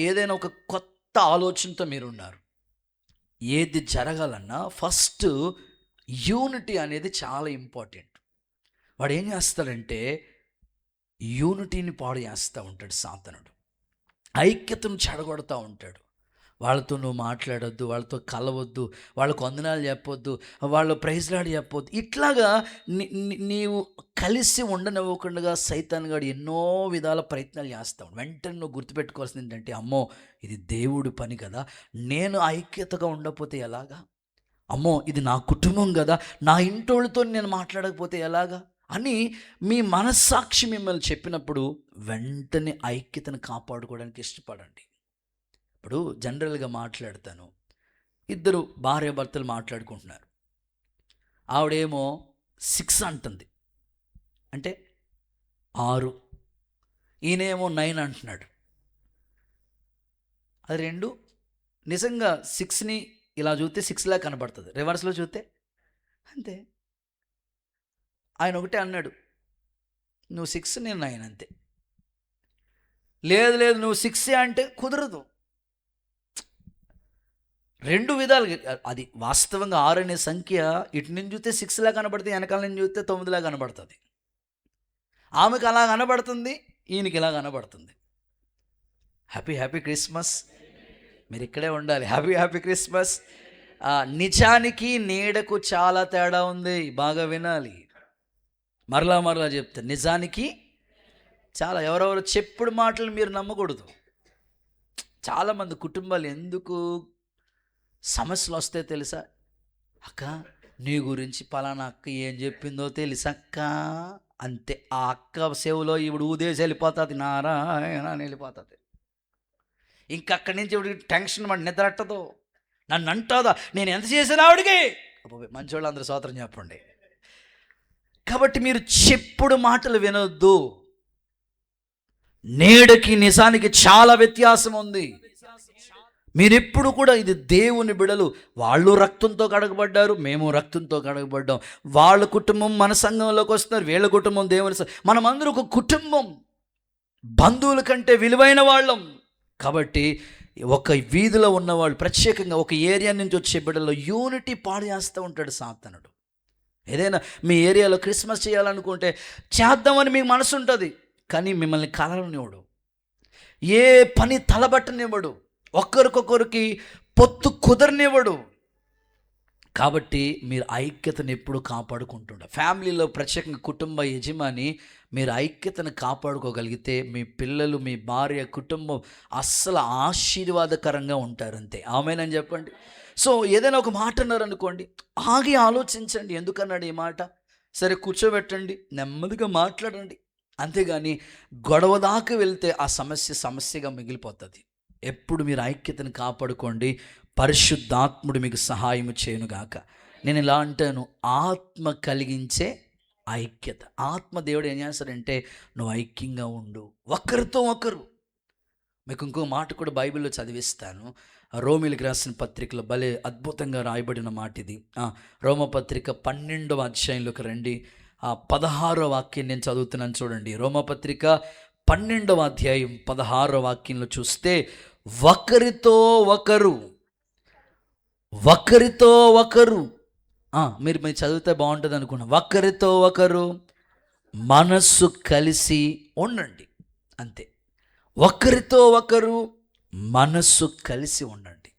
ఏదైనా ఒక కొత్త ఆలోచనతో మీరున్నారు. ఏది జరగాలన్నా ఫస్ట్ యూనిటీ అనేది చాలా ఇంపార్టెంట్. వాడు ఏం చేస్తాడంటే యూనిటీని పాడు చేస్తూ ఉంటాడు సాతానుడు, ఐక్యతను చెడగొడతా ఉంటాడు. వాళ్ళతో నువ్వు మాట్లాడొద్దు, వాళ్ళతో కలవద్దు, వాళ్ళకు వందనాలు చెప్పొద్దు, వాళ్ళు ప్రైజ్లాడి చెప్పొద్దు. ఇట్లాగా నీవు కలిసి ఉండనివ్వకుండా సైతాన్ గాడు ఎన్నో విధాల ప్రయత్నాలు చేస్తావు. వెంటనే నువ్వు గుర్తుపెట్టుకోవాల్సింది ఏంటంటే, అమ్మో ఇది దేవుడి పని కదా, నేను ఐక్యతగా ఉండకపోతే ఎలాగా, అమ్మో ఇది నా కుటుంబం కదా, నా ఇంటోళ్ళతో నేను మాట్లాడకపోతే ఎలాగా అని మీ మనస్సాక్షి మిమ్మల్ని చెప్పినప్పుడు వెంటనే ఐక్యతను కాపాడుకోవడానికి ఇష్టపడండి. ఇప్పుడు జనరల్గా మాట్లాడతాను, ఇద్దరు భార్యాభర్తలు మాట్లాడుకుంటున్నారు. ఆవిడేమో 6 అంటుంది, అంటే 6, ఈయనేమో 9 అంటున్నాడు. అది రెండు నిజంగా 6ని ఇలా చూస్తే 6లా కనబడుతుంది, రివర్స్లో చూస్తే అంతే. ఆయన ఒకటే అన్నాడు, నువ్వు 6 నేను 9 అంతే. లేదు లేదు నువ్వు 6 అంటే కుదరదు. రెండు విధాలుగా అది వాస్తవంగా 6 అనే సంఖ్య ఇటు నుంచి చూస్తే 6లా కనబడుతుంది, వెనకాల నుంచి చూస్తే 9లా కనబడుతుంది. ఆమెకు అలా కనబడుతుంది, ఈయనకి ఇలా కనబడుతుంది. Happy Christmas. మీరు ఇక్కడే ఉండాలి. Happy Christmas. నిజానికి నీడకు చాలా తేడా ఉంది, బాగా వినాలి. మరలా చెప్తాను, నిజానికి చాలా. ఎవరెవరు చెప్పుడు మాటలు మీరు నమ్మకూడదు. చాలామంది కుటుంబాలు ఎందుకు సమస్యలు వస్తాయి తెలుసా? అక్క నీ గురించి పలానా అక్క ఏం చెప్పిందో తెలుసక్క, అంతే. ఆ అక్క సేవలో ఇప్పుడు ఊదేసి వెళ్ళిపోతుంది, నారాయణ అని వెళ్ళిపోతుంది. ఇంకక్కడి నుంచి ఇప్పుడు టెన్షన్ పడి నిద్రట్టదు, నన్ను అంటుందా, నేను ఎంత చేశాను ఆవిడికి. మంచివాళ్ళు అందరూ స్తోత్రం చెప్పండి. కాబట్టి మీరు చెప్పుడు మాటలు వినొద్దు. నీడకి నిజానికి చాలా వ్యత్యాసం ఉంది. మీరెప్పుడు కూడా ఇది దేవుని బిడలు, వాళ్ళు రక్తంతో కడగబడ్డారు, మేము రక్తంతో కడగబడ్డాం. వాళ్ళ కుటుంబం మన సంఘంలోకి వస్తున్నారు, వీళ్ళ కుటుంబం దేవుని మనమందరూ ఒక కుటుంబం, బంధువుల కంటే విలువైన వాళ్ళం. కాబట్టి ఒక వీధిలో ఉన్నవాళ్ళు, ప్రత్యేకంగా ఒక ఏరియా నుంచి వచ్చే బిడ్డల్లో యూనిటీ పాడు చేస్తూ ఉంటాడు సాతానుడు. ఏదైనా మీ ఏరియాలో క్రిస్మస్ చేయాలనుకుంటే చేద్దామని మీకు మనసు ఉంటుంది, కానీ మిమ్మల్ని కలవనివ్వడు, ఏ పని తలబట్టనివ్వడు, ఒక్కరికొకరికి పొత్తు కుదరనివ్వడు. కాబట్టి మీరు ఐక్యతను ఎప్పుడు కాపాడుకుంటుండ. ఫ్యామిలీలో ప్రత్యేకంగా కుటుంబ యజమాని మీరు ఐక్యతను కాపాడుకోగలిగితే మీ పిల్లలు, మీ భార్య, కుటుంబం అస్సలు ఆశీర్వాదకరంగా ఉంటారు, అంతే. ఆమేనని చెప్పండి. సో ఏదైనా ఒక మాట అన్నారు అనుకోండి, ఆగి ఆలోచించండి, ఎందుకన్నాడు ఈ మాట, సరే కూర్చోబెట్టండి, నెమ్మదిగా మాట్లాడండి. అంతేగాని గొడవ దాకా వెళ్తే ఆ సమస్యగా మిగిలిపోతుంది. ఎప్పుడు మీరు ఐక్యతను కాపాడుకోండి, పరిశుద్ధాత్ముడు మీకు సహాయము చేయనుగాక. నేను ఇలా అంటాను, ఆత్మ కలిగించే ఐక్యత. ఆత్మ దేవుడు ఏం చేస్తాడంటే, నువ్వు ఐక్యంగా ఉండు ఒకరితో ఒకరు. మీకు ఇంకో మాట కూడా బైబిల్లో చదివిస్తాను. రోమిలికి రాసిన పత్రికలో భలే అద్భుతంగా రాయబడిన మాట ఇది. రోమపత్రిక 12వ అధ్యాయంలోకి రండి. 16వ వాక్యం నేను చదువుతున్నాను, చూడండి. రోమపత్రిక 12వ అధ్యాయం 16వ వాక్యంలో చూస్తే, ఒకరితో ఒకరు మీరు చదివితే బాగుంటుంది అనుకున్నా. ఒకరితో ఒకరు మనస్సు కలిసి ఉండండి, అంతే. ఒకరితో ఒకరు మనస్సు కలిసి ఉండండి.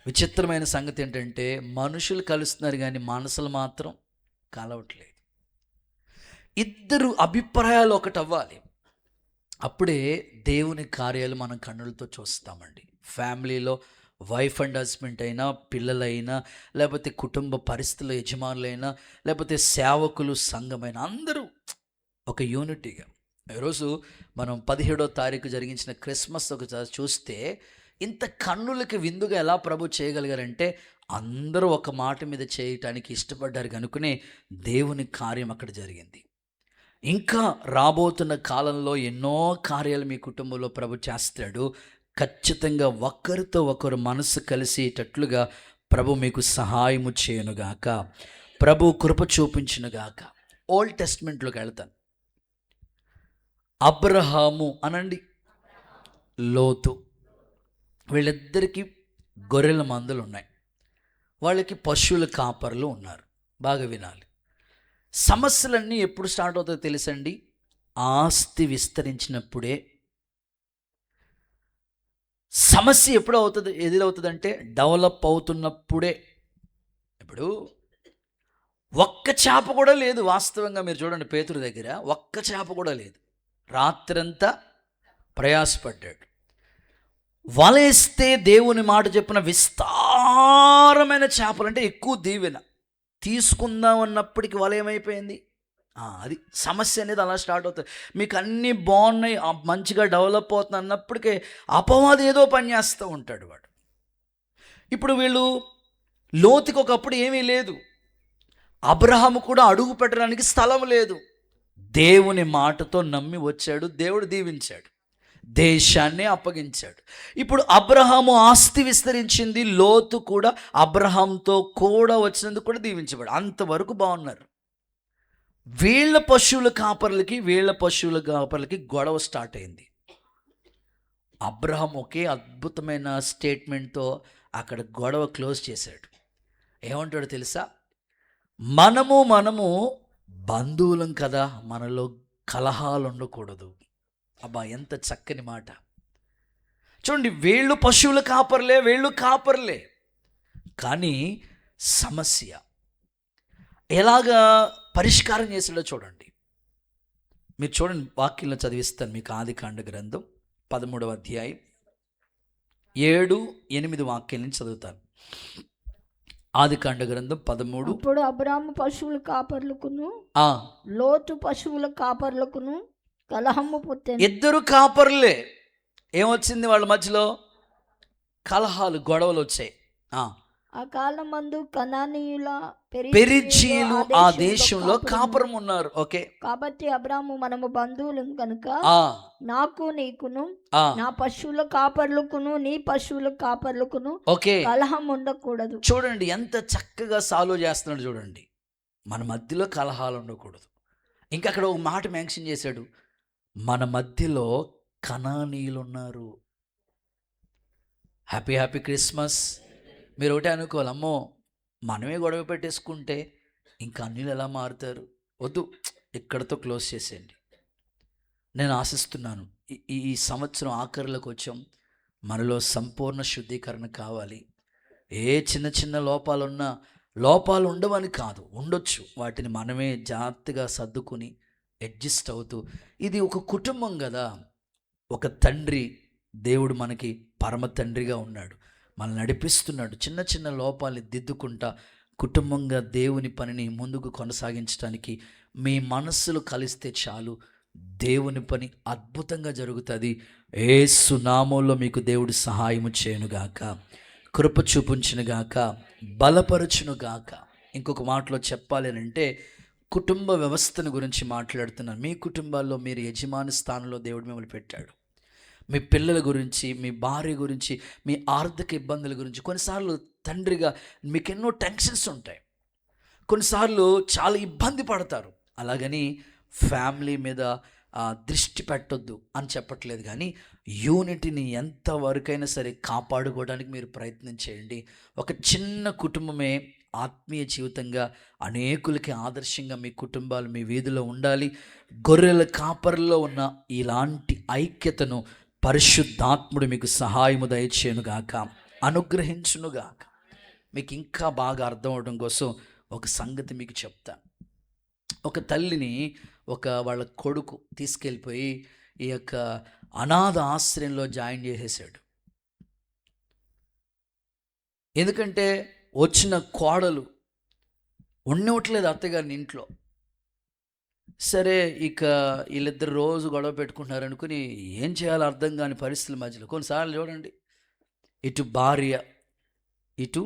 విచిత్రమైన సంగతి ఏంటంటే, మనుషులు కలుస్తున్నారు కానీ మనసులు మాత్రం కలవట్లేదు. ఇద్దరు అభిప్రాయాలు ఒకటి అవ్వాలి, అప్పుడే దేవుని కార్యాలు మనం కన్నులతో చూస్తామండి. ఫ్యామిలీలో వైఫ్ అండ్ హస్బెండ్ అయినా, పిల్లలైనా, లేకపోతే కుటుంబ పరిస్థితుల యజమానులైనా, లేకపోతే సేవకులు, సంఘమైనా, అందరూ ఒక యూనిటీగా. ఈరోజు మనం 17వ తారీఖు జరిగించిన క్రిస్మస్ ఒకసారి చూస్తే, ఇంత కన్నులకి విందుగా ఎలా ప్రభు చేయగలిగారంటే, అందరూ ఒక మాట మీద చేయటానికి ఇష్టపడ్డారు కనుకనే దేవుని కార్యం అక్కడ జరిగింది. ఇంకా రాబోతున్న కాలంలో ఎన్నో కార్యాలు మీ కుటుంబంలో ప్రభు చేస్తాడు. ఖచ్చితంగా ఒకరితో ఒకరు మనసు కలిసేటట్లుగా ప్రభు మీకు సహాయము చేయనుగాక, ప్రభు కృప చూపించునుగాక. ఓల్డ్ టెస్ట్మెంట్లోకి వెళ్తాను. అబ్రహాము అనండి, లోతు, వీళ్ళిద్దరికీ గొర్రెల మందలు ఉన్నాయి, వాళ్ళకి పశువుల కాపర్లు ఉన్నారు. బాగా వినాలి. సమస్యలన్నీ ఎప్పుడు స్టార్ట్ అవుతాయో తెలుసండి? ఆస్తి విస్తరించినప్పుడే. సమస్య ఎప్పుడు ఎదురవుతుందంటే డెవలప్ అవుతున్నప్పుడే. ఇప్పుడు ఒక్క చేప కూడా లేదు, వాస్తవంగా మీరు చూడండి, పేతురు దగ్గర ఒక్క చేప కూడా లేదు. రాత్రంతా ప్రయాసపడ్డాడు. వలేస్తే దేవుని మాట చెప్పిన విస్తారమైన చేపలు, అంటే ఎక్కువ దీవెన తీసుకుందాం అన్నప్పటికీ వల ఏమైపోయింది. అది సమస్య అనేది అలా స్టార్ట్ అవుతుంది. మీకు అన్నీ బాగున్నాయి, మంచిగా డెవలప్ అవుతుంది అన్నప్పటికీ అపవాది ఏదో పని చేస్తూ ఉంటాడు వాడు. ఇప్పుడు వీళ్ళు లోతుకి ఒకప్పుడు ఏమీ లేదు, అబ్రహాము కూడా అడుగు పెట్టడానికి స్థలం లేదు. దేవుని మాటతో నమ్మి వచ్చాడు, దేవుడు దీవించాడు, దేశాన్ని అప్పగించాడు. ఇప్పుడు అబ్రహాము ఆస్తి విస్తరించింది, లోతు కూడా అబ్రహాంతో కూడా వచ్చినందుకు కూడా దీవించబడు. అంతవరకు బాగున్నారు. వీళ్ళ పశువుల కాపర్లకి గొడవ స్టార్ట్ అయింది. అబ్రహాం ఒకే అద్భుతమైన స్టేట్మెంట్తో అక్కడ గొడవ క్లోజ్ చేశాడు. ఏమంటాడు తెలుసా? మనము బంధువులం కదా, మనలో కలహాలు ఉండకూడదు. అబ్బా, ఎంత చక్కని మాట చూడండి. వీళ్ళు పశువుల కాపర్లే, కానీ సమస్య ఎలాగా పరిష్కారం చేసాడో చూడండి. మీరు చూడండి, వాక్యంలో చదివిస్తాను మీకు. ఆదికాండ గ్రంథం 13వ అధ్యాయం 7-8 వాక్యాల నుంచి చదువుతాను. ఆదికాండ గ్రంథం 13. అప్పుడు అబ్రాము పశువుల కాపర్లకును లోతు పశువుల కాపర్లకును కలహము పుట్టెను. ఇద్దరు కాపర్లే. ఏమొచ్చింది వాళ్ళ మధ్యలో? కలహాలు, గొడవలు వచ్చాయి. ఆ కాలమందు కనానీయుల పెరిజీలు ఆ దేశంలో కాపురం ఉన్నారు. ఓకే, కాబట్టి అబ్రాము మనము బంధువులం కనుక నాకు నీకును నా పశువుల కాపర్లకును నీ పశువుల కాపర్లకును ఓకే కలహం ఉండకూడదు. చూడండి ఎంత చక్కగా సాల్వ్ చేస్తున్నాడు చూడండి. మన మధ్యలో కలహాలు ఉండకూడదు. ఇంకా అక్కడ ఒక మాట మెన్షన్ చేశాడు, మన మధ్యలో కనానీయులు ఉన్నారు. Happy Christmas. మీరు ఒకటే అనుకోవాలి, అమ్మో మనమే గొడవ పెట్టేసుకుంటే ఇంకా అన్యులు ఎలా మారుతారు? వద్దు, ఇక్కడతో క్లోజ్ చేసేయండి. నేను ఆశిస్తున్నాను ఈ సంవత్సరం ఆఖరిలోకి వచ్చాం, మనలో సంపూర్ణ శుద్ధీకరణ కావాలి. ఏ చిన్న లోపాలు ఉండవని కాదు, ఉండొచ్చు, వాటిని మనమే జాగ్రత్తగా సర్దుకుని అడ్జస్ట్ అవుతూ. ఇది ఒక కుటుంబం కదా, ఒక తండ్రి, దేవుడు మనకి పరమ తండ్రిగా ఉన్నాడు, మనల్ని నడిపిస్తున్నాడు. చిన్న లోపాలని దిద్దుకుంటా కుటుంబంగా దేవుని పనిని ముందుకు కొనసాగించడానికి మీ మనస్సులు కలిస్తే చాలు, దేవుని పని అద్భుతంగా జరుగుతుంది. యేసు నామములో మీకు దేవుడు సహాయము చేయనుగాక, కృప చూపించునుగాక, బలపరచునుగాక. ఇంకొక మాటలో చెప్పాలి అంటే కుటుంబ వ్యవస్థను గురించి మాట్లాడుతున్నాను. మీ కుటుంబాల్లో మీరు యజమాని స్థానంలో దేవుడు మిమ్మల్ని పెట్టాడు. మీ పిల్లల గురించి, మీ భార్య గురించి, మీ ఆర్థిక ఇబ్బందుల గురించి, కొన్నిసార్లు తండ్రిగా మీకు ఎన్నో టెన్షన్స్ ఉంటాయి, కొన్నిసార్లు చాలా ఇబ్బంది పడతారు. అలాగని ఫ్యామిలీ మీద దృష్టి పెట్టొద్దు అని చెప్పట్లేదు, కానీ యూనిటీని ఎంతవరకైనా సరే కాపాడుకోవడానికి మీరు ప్రయత్నం చేయండి. ఒక చిన్న కుటుంబమే ఆత్మీయ జీవితంగా అనేకులకి ఆదర్శంగా మీ కుటుంబాలు మీ వీధిలో ఉండాలి. గొర్రెల కాపర్లో ఉన్న ఇలాంటి ఐక్యతను పరిశుద్ధాత్ముడు మీకు సహాయము దయచేయునుగాక, అనుగ్రహించునుగాక. మీకు ఇంకా బాగా అర్థం అవడం కోసం ఒక సంగతి మీకు చెప్తా. ఒక తల్లిని వాళ్ళ కొడుకు తీసుకెళ్ళిపోయి ఈ యొక్క అనాథ ఆశ్రయంలో జాయిన్ చేసేసాడు. ఎందుకంటే వచ్చిన కోడలు ఉండవట్లేదు అత్తగారిని ఇంట్లో. సరే, ఇక వీళ్ళిద్దరు రోజు గొడవ పెట్టుకుంటున్నారు అనుకుని ఏం చేయాలో అర్థం కాని పరిస్థితుల మధ్యలో కొన్నిసార్లు చూడండి, ఇటు భార్య ఇటు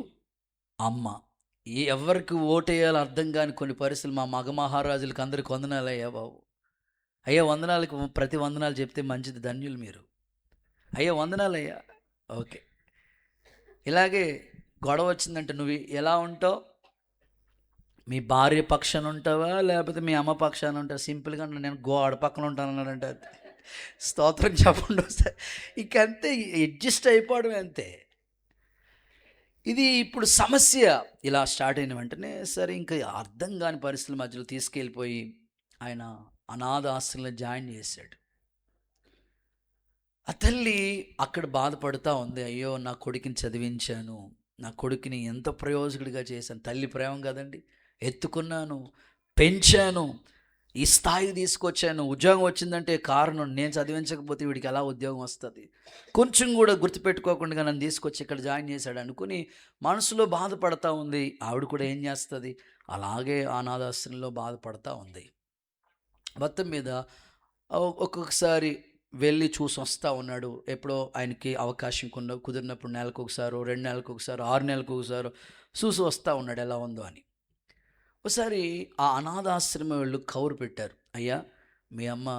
అమ్మ, ఎవరికి ఓటేయాలో అర్థం కాని కొన్ని పరిస్థితులు. మా మగ మహారాజులకు అందరికి వందనాలు అయ్యా బాబు, అయ్యా వందనాలకు ప్రతి వందనాలు చెప్తే మంచిది, ధన్యులు మీరు, అయ్యా వందనాలు అయ్యా. ఓకే, ఇలాగే గొడవ వచ్చిందంటే నువ్వు ఎలా ఉంటావు? మీ భార్య పక్షాన ఉంటావా లేకపోతే మీ అమ్మ పక్షాన ఉంటావా? సింపుల్గా నేను గోడ పక్కన ఉంటాను అన్నాడంటే స్తోత్రం చెప్పండి ఒకసారి. ఇంకంతే, అడ్జస్ట్ అయిపోవడం అంతే. ఇది ఇప్పుడు సమస్య ఇలా స్టార్ట్ అయిన వెంటనే సరే ఇంకా అర్థం కాని పరిస్థితుల మధ్యలో తీసుకెళ్ళిపోయి ఆయన అనాథ ఆశ్రయంలో జాయిన్ చేశాడు. ఆ తల్లి అక్కడ బాధపడుతూ ఉంది. అయ్యో, నా కొడుకుని చదివించాను, నా కొడుకుని ఎంత ప్రయోజకుడిగా చేశాను. తల్లి ప్రేమ కదండి. ఎత్తుకున్నాను, పెంచాను, ఈ స్థాయికి తీసుకొచ్చాను. ఉద్యోగం వచ్చిందంటే కారణం నేను చదివించకపోతే వీడికి ఎలా ఉద్యోగం వస్తుంది, కొంచెం కూడా గుర్తుపెట్టుకోకుండా నన్ను తీసుకొచ్చి ఇక్కడ జాయిన్ చేశాడు అనుకుని మనసులో బాధపడతా ఉంది. ఆవిడ కూడా ఏం చేస్తుంది, అలాగే అనాథాశ్రమంలో బాధపడతా ఉంది. మొత్తం మీద ఒక్కొక్కసారి వెళ్ళి చూసి వస్తూ ఉన్నాడు. ఎప్పుడో ఆయనకి అవకాశం కుదిరినప్పుడు నెలకు ఒకసారి, 2 నెలలకు ఒకసారి, 6 నెలలకు ఒకసారి చూసి వస్తూ ఉన్నాడు ఎలా ఉందో అని. ఒకసారి ఆ అనాథాశ్రమం వాళ్ళు కౌరు పెట్టారు. అయ్యా, మీ అమ్మ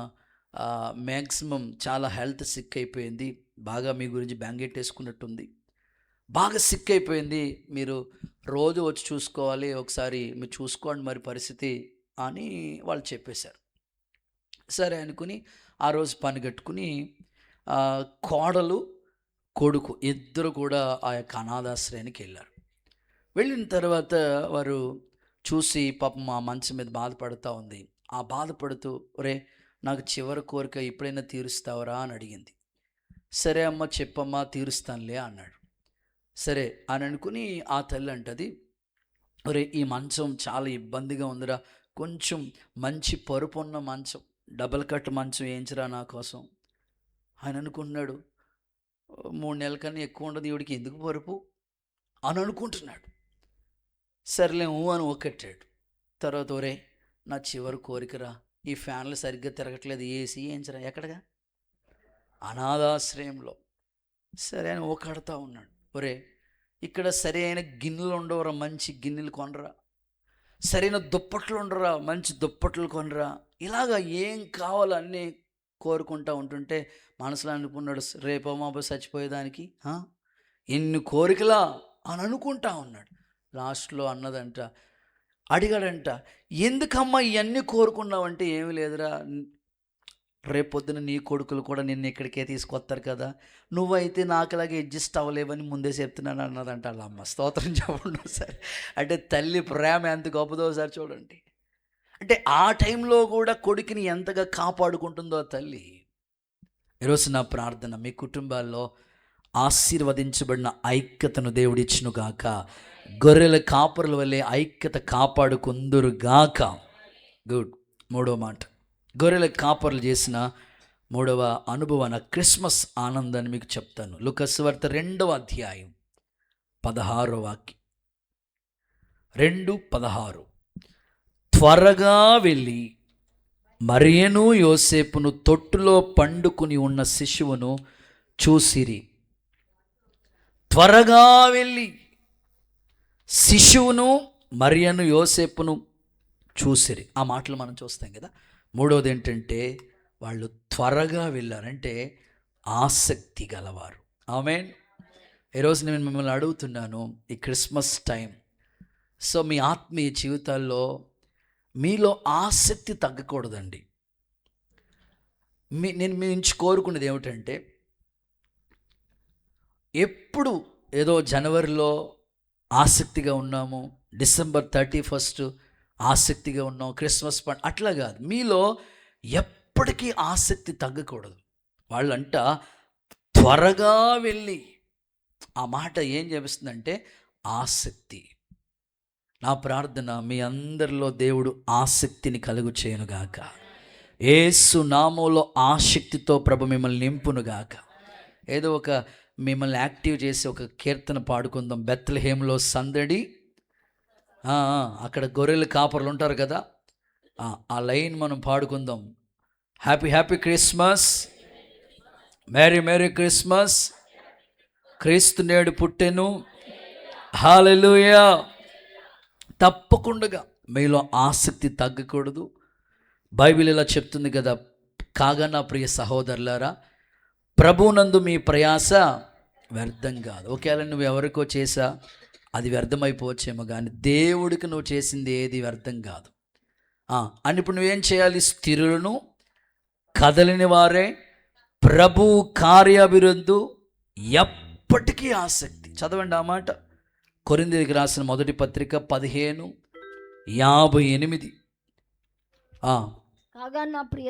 మ్యాక్సిమం చాలా హెల్త్ సిక్ అయిపోయింది, బాగా మీ గురించి బెంగెట్టేసుకున్నట్టుంది, బాగా సిక్ అయిపోయింది, మీరు రోజు వచ్చి చూసుకోవాలి, ఒకసారి మీరు చూసుకోండి మరి పరిస్థితి అని వాళ్ళు చెప్పేశారు. సరే అనుకుని ఆ రోజు పని కట్టుకుని కోడలు కొడుకు ఇద్దరు కూడా ఆ యొక్క అనాథాశ్రయానికి వెళ్ళారు. వెళ్ళిన తర్వాత వారు చూసి పాపం మా మంచం మీద బాధపడుతూ ఉంది. ఆ బాధపడుతూ, ఒరే నాకు చివరి కోరిక ఎప్పుడైనా తీరుస్తావరా అని అడిగింది. సరే అమ్మ చెప్పమ్మా తీరుస్తానులే అన్నాడు. సరే అని అనుకుని ఆ తల్లి అంటది, ఒరే ఈ మంచం చాలా ఇబ్బందిగా ఉందిరా, కొంచెం మంచి పరుపు ఉన్న మంచం, డబల్ కట్ మంచం వేయించరా నా కోసం. ఆయన అనుకుంటున్నాడు, 3 నెలల కన్నా ఎక్కువ ఉండదు ఈవిడికి, ఎందుకు పరుపు అని అనుకుంటున్నాడు. సర్లేము అని ఒక్కట్టాడు. తర్వాత ఒరే నా చివరి కోరికరా, ఈ ఫ్యాన్లు సరిగ్గా తిరగట్లేదు, ఏసీ వేయించరా. ఎక్కడగా? అనాథాశ్రయంలో. సరే అని ఓకాడుతూ ఉన్నాడు. ఒరే ఇక్కడ సరైన గిన్నెలు ఉండవరా, మంచి గిన్నెలు కొనరా, సరైన దుప్పట్లు ఉండరా, మంచి దుప్పట్లు కొనరా. ఇలాగా ఏం కావాలో అన్నీ కోరుకుంటూ ఉంటుంటే మనసులో అనుకున్నాడు, రేపో మాపో చచ్చిపోయేదానికి ఎన్ని కోరికలా అని అనుకుంటా ఉన్నాడు. లాస్ట్లో అన్నదంట, అడిగాడంట, ఎందుకమ్మా ఇవన్నీ కోరుకున్నావంటే ఏమి లేదురా, రేపొద్దున నీ కొడుకులు కూడా నిన్ను ఇక్కడికే తీసుకొస్తారు కదా, నువ్వైతే నాకులాగే అడ్జస్ట్ అవ్వలేవని ముందే చెప్తున్నాను అన్నదంట వాళ్ళ అమ్మ. స్తోత్రం చెప్పండి ఒకసారి. అంటే తల్లి ప్రేమ ఎంత గొప్పదో ఒకసారి చూడండి. అంటే ఆ టైంలో కూడా కొడుకుని ఎంతగా కాపాడుకుంటుందో ఆ తల్లి. ఈరోజు నా ప్రార్థన, మీ కుటుంబాల్లో ఆశీర్వదించబడిన ఐక్యతను దేవుడిచ్చునుగాక, గొర్రెల కాపరుల వల్లే ఐక్యత కాపాడుకుందురుగాక. గుడ్. 3వ మాట, గొర్రెల కాపర్లు చేసిన 3వ అనుభవాన్ని, క్రిస్మస్ ఆనందాన్ని మీకు చెప్తాను. లూకా సువార్త 2వ అధ్యాయం 16వ వాక్యం. 2:16. త్వరగా వెళ్ళి మరియను యోసేపును తొట్టులో పండుకుని ఉన్న శిశువును చూసిరి. త్వరగా వెళ్ళి శిశువును మరియను యోసేపును చూసిరి. ఆ మాటలు మనం చూస్తాం కదా. 3వది ఏంటంటే వాళ్ళు త్వరగా వెళ్ళారంటే ఆసక్తి గలవారు. ఆమేన్. ఈరోజు నేను మిమ్మల్ని అడుగుతున్నాను, ఈ క్రిస్మస్ టైం, సో మీ ఆత్మీయ జీవితాల్లో మీలో ఆసక్తి తగ్గకూడదండి. నేను మీ నుంచి కోరుకునేది ఏమిటంటే, ఎప్పుడు ఏదో జనవరిలో ఆసక్తిగా ఉన్నాము, డిసెంబర్ 31 ఆసక్తిగా ఉన్నాం, క్రిస్మస్ పండుగ అట్లా కాదు. మీలో ఎప్పటికీ ఆసక్తి తగ్గకూడదు. వాళ్ళంట త్వరగా వెళ్ళి, ఆ మాట ఏం చేపిస్తుందంటే ఆసక్తి. నా ప్రార్థన, మీ అందరిలో దేవుడు ఆసక్తిని కలుగు చేయనుగాక. యేసు నామములో ఆసక్తితో ప్రభు మిమ్మల్ని నింపునుగాక. ఏదో ఒక మిమ్మల్ని యాక్టివ్ చేసి ఒక కీర్తన పాడుకుందాం. బెత్లెహేములో సందడి, అక్కడ గొర్రెల కాపర్లు ఉంటారు కదా, ఆ లైన్ మనం పాడుకుందాం. Happy happy Christmas, merry merry Christmas, క్రీస్తు నేడు పుట్టెను, హల్లెలూయా. తప్పకుండా మీలో ఆసక్తి తగ్గకూడదు. బైబిల్ ఇలా చెప్తుంది కదా, కాగా నా ప్రియ సహోదరులారా, ప్రభునందు మీ ప్రయాస వ్యర్థం కాదు. ఒకవేళ నువ్వు ఎవరికో చేసా అది వ్యర్థమైపోవచ్చేమో, కానీ దేవుడికి నువ్వు చేసింది ఏది వ్యర్థం కాదు అని. ఇప్పుడు నువ్వేం చేయాలి? స్థిరులను కదలిని వారే ప్రభు కార్యాభివృద్ధి ఎప్పటికీ ఆసక్తి. చదవండి ఆ మాట. కొరింథీయులకు రాసిన మొదటి పత్రిక 15:58. కాగా నా ప్రియ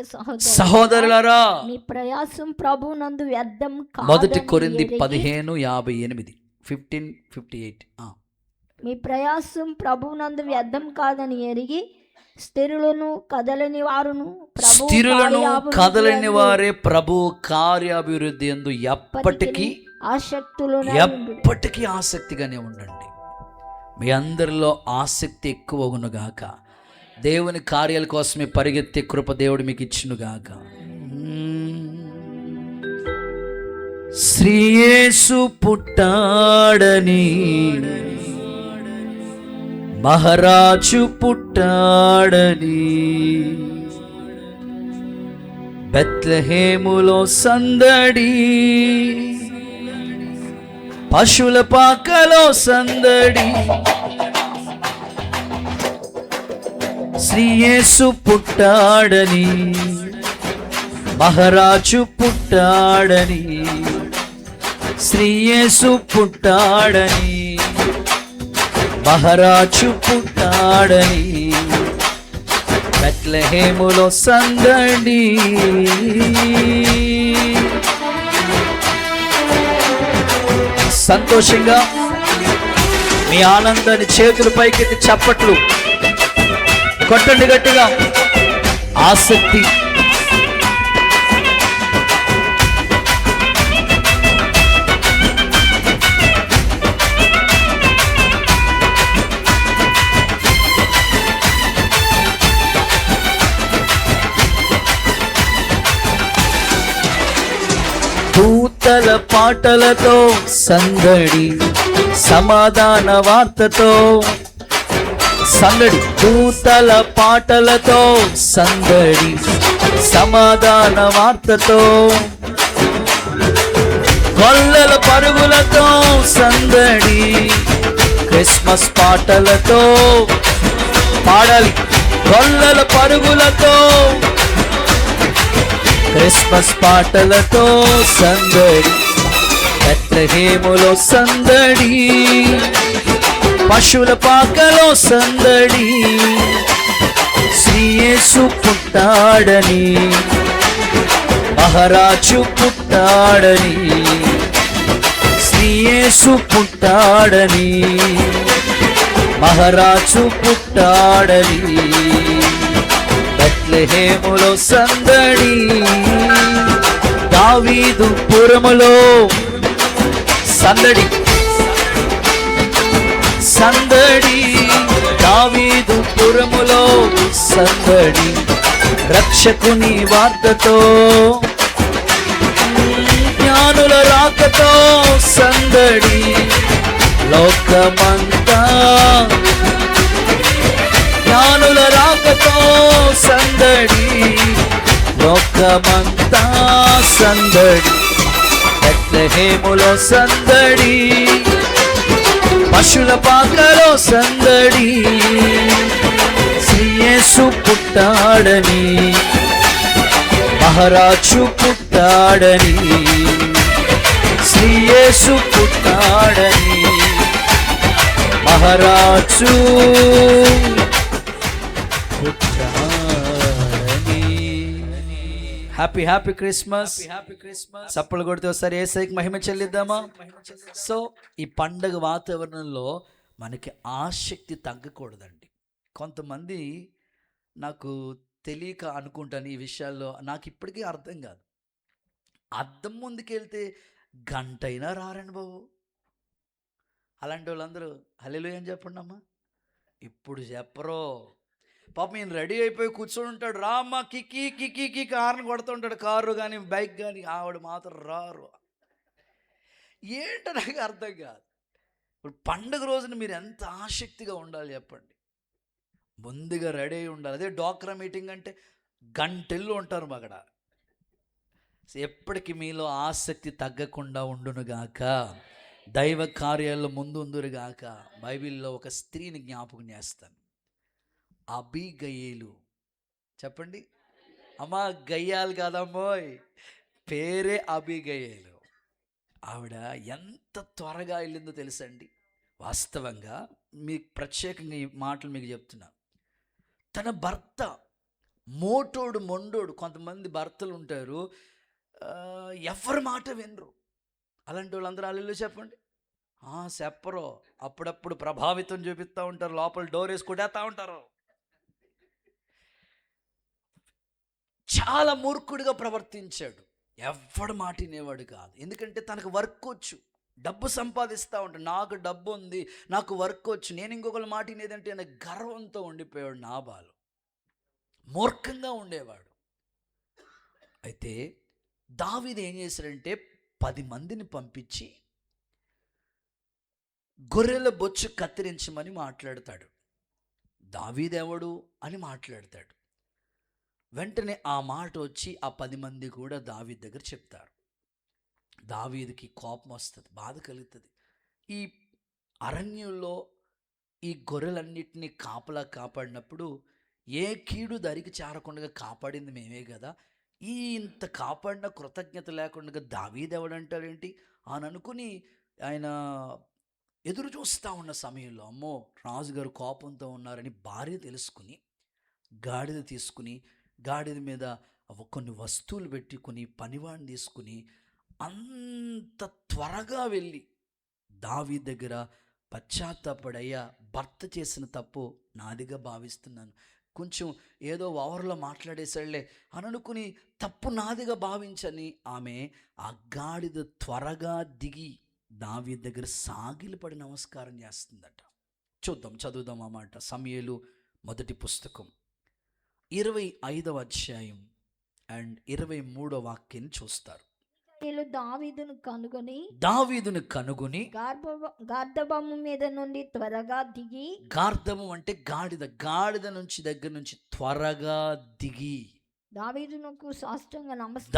సహోదరులారా, మీ ప్రయాసం ప్రభువునందు వ్యర్థం కాదని మొదటి కొరింథీ ఎరిగి 15:58 15:58 మీ ప్రయాసం ప్రభువునందు వ్యర్థం కాదని ఎరిగి స్థిరులను కదలని వారును ప్రభువు స్థిరులను కార్యాభివృద్ధి కదలని యందు వారే ప్రభు కార్యాభివృద్ధి యందు ఎప్పటికీ ఎప్పటికీ ఆసక్తిగానే ఉండండి. మీ అందరిలో ఆసక్తి ఎక్కువగునుగాక. దేవుని కార్యాల కోసమే పరిగెత్తే కృప దేవుడు మీకు ఇచ్చునుగాక. శ్రీ యేసు పుట్టాడని, మహారాజు పుట్టాడని, బెత్లెహేములో సందడి, పశువుల పాకలో సందడి. శ్రీ యేసు పుట్టాడని, మహారాజు పుట్టాడని, శ్రీ యేసు పుట్టాడని, మహారాజు పుట్టాడని, బెత్లెహేములో సందడి. సంతోషంగా మీ ఆనందాన్ని చేతుల పైకెత్తి చప్పట్లు కొట్టండి గట్టిగా. ఆసక్తి, దూతల పాటలతో సందడి, సమాధాన వార్తతో సందడి. దూతల పాటలతో సందడి, సమాధాన వార్తతో, గొల్లల పరుగులతో సందడి, క్రిస్మస్ పాటలతో పాడాలి. గొల్లల పరుగులతో, క్రిస్మస్ పాటలతో సందడి, బెత్లెహేములో సందడి, పశువుల పాకలో సందడి. శ్రీ యేసు పుట్టాడని, మహారాజు పుట్టాడని, శ్రీ యేసు పుట్టాడని, మహారాజు పుట్టాడని, బెత్లెహేములో సందడి. దావీదు పురములో సందడి, సందడి, దావీదు పురములో సందడి, రక్షకుని వార్తతో, జ్ఞానుల రాకతో సందడి, లోకమంతా జ్ఞానుల రాకతో సందడి, లోకమంతా సందడి, బెత్లెహేములో సందడి, పశువుల పాకలో సందడి. శ్రీ యేసు పుట్టాడని, మహారాజు పుట్టాడని, శ్రీ యేసు పుట్టాడని, మహారాజు పుట్టాడని. Happy happy Christmas. చప్పలు కొడితే ఒకసారి యేసయ్యకి మహిమ చెల్లిద్దామా? సో ఈ పండగ వాతావరణంలో మనకి ఆసక్తి తగ్గకూడదండి. కొంతమంది నాకు తెలియక అనుకుంటాను ఈ విషయాల్లో, నాకు ఇప్పటికీ అర్థం కాదు. అద్దం ముందుకెళ్తే గంటైనా రారండి బాబు. అలాంటి వాళ్ళందరూ హల్లెలూయా అని చెప్పండి అమ్మా. ఇప్పుడు చెప్పరో పాపం ఈయన రెడీ అయిపోయి కూర్చొని ఉంటాడు, రామ్మ కికి కికి కికి హార్న్ కొడుతుంటాడు, కారు కానీ బైక్ కానీ, ఆవిడ మాత్రం రారు. ఏంటో నాకు అర్థం కాదు. ఇప్పుడు పండుగ రోజున మీరు ఎంత ఆసక్తిగా ఉండాలి చెప్పండి. ముందుగా రెడీ అయి ఉండాలి. అదే డ్వాక్రా మీటింగ్ అంటే గంటెళ్ళు ఉంటారు అక్కడ. ఎప్పటికీ మీలో ఆసక్తి తగ్గకుండా ఉండునుగాక. దైవ కార్యాల్లో ముందుందురుగాక. బైబిల్లో ఒక స్త్రీని జ్ఞాపకం చేస్తాను, అబీగయీలు. చెప్పండి అమ్మా, గయ్యాలు కాదమ్మోయ్, పేరే అబీగయీలు. ఆవిడ ఎంత త్వరగా వెళ్ళిందో తెలుసండి. వాస్తవంగా మీకు ప్రత్యేకంగా ఈ మాటలు మీకు చెప్తున్నా. తన భర్త మోటోడు మొండోడు. కొంతమంది భర్తలు ఉంటారు, ఎవరి మాట వినరు. అలాంటి వాళ్ళందరూ హల్లెలూయా చెప్పండి. చెప్పరు. అప్పుడప్పుడు ప్రభావితం చూపిస్తూ ఉంటారు, లోపల డోర్ వేసి కొట్టేస్తూ ఉంటారు. చాలా మూర్ఖుడిగా ప్రవర్తించాడు. ఎవ్వడు మాట వినేవాడు కాదు. ఎందుకంటే తనకు వర్క్ వచ్చు, డబ్బు సంపాదిస్తూ ఉంటాడు. నాకు డబ్బు ఉంది, నాకు వర్క్ వచ్చు, నేను ఇంకొకరి మాట వినేదంటే అనే గర్వంతో ఉండిపోయాడు నాబాలు. మూర్ఖంగా ఉండేవాడు. అయితే దావీదు ఏం చేశాడంటే 10 మందిని పంపించి గొర్రెల బొచ్చు కత్తిరించమని మాట్లాడతాడు. దావీదెవడు అని మాట్లాడతాడు. వెంటనే ఆ మాట వచ్చి ఆ 10 మంది కూడా దావీదు దగ్గర చెప్తారు. దావీదుకి కోపం వస్తుంది, బాధ కలుగుతుంది. ఈ అరణ్యంలో ఈ గొర్రెలన్నిటినీ కాపాడినప్పుడు ఏ కీడు దరికి చేరకుండా కాపాడింది మేమే కదా, ఈ ఇంత కాపాడిన కృతజ్ఞత లేకుండా దావీదు ఎవడంటాడేంటి అని అనుకుని ఆయన ఎదురు చూస్తూ ఉన్న సమయంలో, అమ్మో రాజుగారు కోపంతో ఉన్నారని భార్య తెలుసుకుని గాడిద తీసుకుని, గాడిద మీద కొన్ని వస్తువులు పెట్టుకుని పనివాడిని తీసుకుని అంత త్వరగా వెళ్ళి దావీదు దగ్గర పశ్చాత్తాపడయ్యా, భర్త చేసిన తప్పు నాదిగా భావిస్తున్నాను, కొంచెం ఏదో ఓవర్లో మాట్లాడేశాడులే అని అనుకుని తప్పు నాదిగా భావించని ఆమె ఆ గాడిద త్వరగా దిగి దావీదు దగ్గర సాగిలపడి నమస్కారం చేస్తుందట. చదువుదాం ఆ మాట. సమూయేలు మొదటి పుస్తకం 25వ అధ్యాయం అండ్ 23వ వాక్యాన్ని చూస్తారు. దావీదును కనుగొని గార్దబము మీద నుండి త్వరగా దిగి, గార్దము అంటే గాడిద నుంచి దగ్గర నుంచి త్వరగా దిగి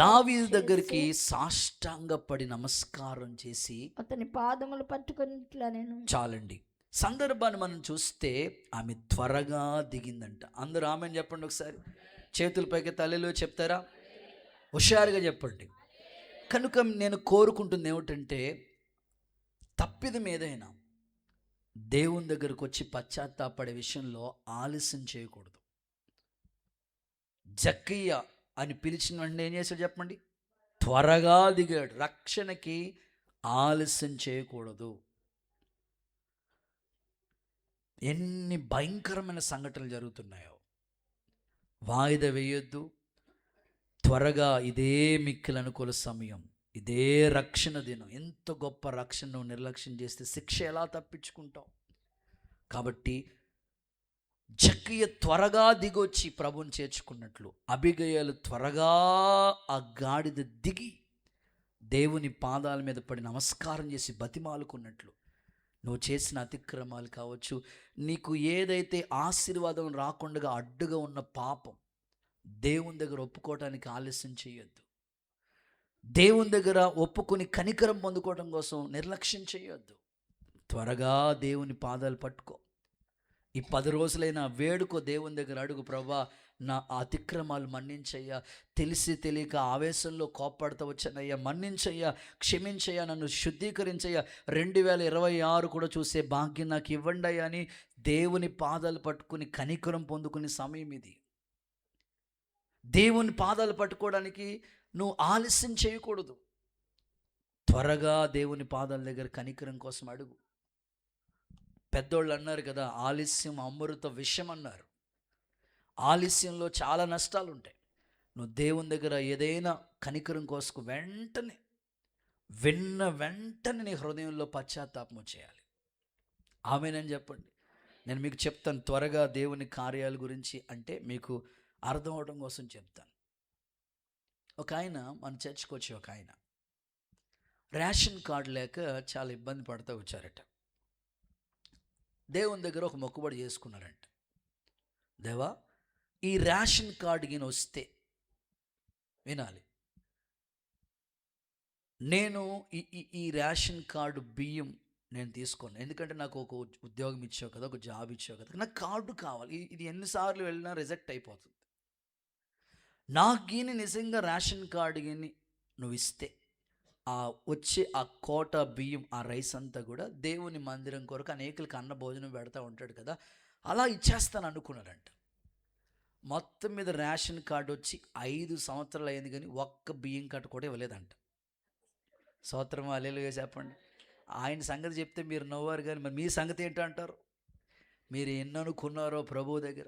దావీదు దగ్గరికి సాష్టాంగపడి నమస్కారం చేసి అతని పాదములు పట్టుకొని చాలండి. సందర్భాన్ని మనం చూస్తే ఆమె త్వరగా దిగిందంట. అందరూ ఆమెను చెప్పండి ఒకసారి. చేతుల పైకి తల్లిలో చెప్తారా? హుషారుగా చెప్పండి. కనుక నేను కోరుకుంటుంది ఏమిటంటే, తప్పిదం ఏదైనా దేవుని దగ్గరకు వచ్చి పశ్చాత్తాపడే విషయంలో ఆలస్యం చేయకూడదు. జక్కయ్య అని పిలిచిన వెంటనే ఏం చేశాడు చెప్పండి? త్వరగా దిగాడు. రక్షణకి ఆలస్యం చేయకూడదు. ఎన్ని భయంకరమైన సంఘటనలు జరుగుతున్నాయో, వాయిదా వేయొద్దు. త్వరగా, ఇదే మిక్కిలి అనుకూల సమయం, ఇదే రక్షణ దినం. ఎంత గొప్ప రక్షణను నిర్లక్ష్యం చేస్తే శిక్ష ఎలా తప్పించుకుంటాం? కాబట్టి జక్కయ్య త్వరగా దిగొచ్చి ప్రభుని చేర్చుకున్నట్లు, అబిగయలు త్వరగా ఆ గాడిద దిగి దేవుని పాదాల మీద పడి నమస్కారం చేసి బతిమాలుకున్నట్లు, నువ్వు చేసిన అతిక్రమాలు కావచ్చు, నీకు ఏదైతే ఆశీర్వాదం రాకుండా అడ్డుగా ఉన్న పాపం, దేవుని దగ్గర ఒప్పుకోవటానికి ఆలస్యం చేయొద్దు. దేవుని దగ్గర ఒప్పుకొని కనికరం పొందుకోవడం కోసం నిర్లక్ష్యం చేయొద్దు. త్వరగా దేవుని పాదాలు పట్టుకో. ఈ 10 రోజులైనా వేడుకో, దేవుని దగ్గర అడుగు, ప్రభా నా అతిక్రమాలు మన్నించయ్యా, తెలిసి తెలియక ఆవేశంలో కోప్పడతా వచ్చానయ్యా, మన్నించయ్యా, క్షమించయ్యా, నన్ను శుద్ధీకరించయ్యా, 2026 కూడా చూసే భాగ్యం నాకు ఇవ్వండి అయ్యా అని దేవుని పాదాలు పట్టుకుని కనికరం పొందుకునే సమయం ఇది. దేవుని పాదాలు పట్టుకోవడానికి నువ్వు ఆలస్యం చేయకూడదు. త్వరగా దేవుని పాదాల దగ్గర కనికరం కోసం అడుగు. పెద్దోళ్ళు అన్నారు కదా, ఆలస్యం అమృత విషం అన్నారు. ఆలస్యంలో చాలా నష్టాలు ఉంటాయి. నువ్వు దేవుని దగ్గర ఏదైనా కనికరం కోసం వెంటనే నీ హృదయంలో పశ్చాత్తాపం చేయాలి. ఆమేనని చెప్పండి. నేను మీకు చెప్తాను త్వరగా దేవుని కార్యాల గురించి, అంటే మీకు అర్థం అవడం కోసం చెప్తాను. ఒక ఆయన మన చర్చ్కి వచ్చి, ఒక ఆయన రేషన్ కార్డు లేక చాలా ఇబ్బంది పడుతూ వచ్చారట. దేవుని దగ్గర ఒక మొక్కుబడి చేసుకున్నారంట. దేవా, ఈ రేషన్ కార్డు గిన వస్తే, వినాలి, నేను ఈ రేషన్ కార్డు బియ్యం నేను తీసుకోను, ఎందుకంటే నాకు ఒక ఉద్యోగం ఇచ్చావు కదా, ఒక జాబ్ ఇచ్చావు కదా, నాకు కార్డు కావాలి. ఇది ఎన్నిసార్లు వెళ్ళినా రిజెక్ట్ అయిపోతుంది. నాకు గిని నిజంగా రేషన్ కార్డు గిని నువ్వు ఇస్తే, వచ్చే ఆ కోట బియ్యం, ఆ రైస్ అంతా కూడా దేవుని మందిరం కొరకు అనేకులకు అన్న భోజనం పెడతా ఉంటాడు కదా, అలా ఇచ్చేస్తాను అనుకున్నారంట. మొత్తం మీద రేషన్ కార్డు వచ్చి 5 సంవత్సరాలు అయింది కానీ ఒక్క బియ్యం కట్ట కూడా ఇవ్వలేదంట. స్తోత్రం హల్లెలూయా చెప్పండి. ఆయన సంగతి చెప్తే మీరు నవ్వారు కానీ మరి మీ సంగతి ఏంటంటారు? మీరు ఎన్ని అనుకున్నారో ప్రభువు దగ్గర,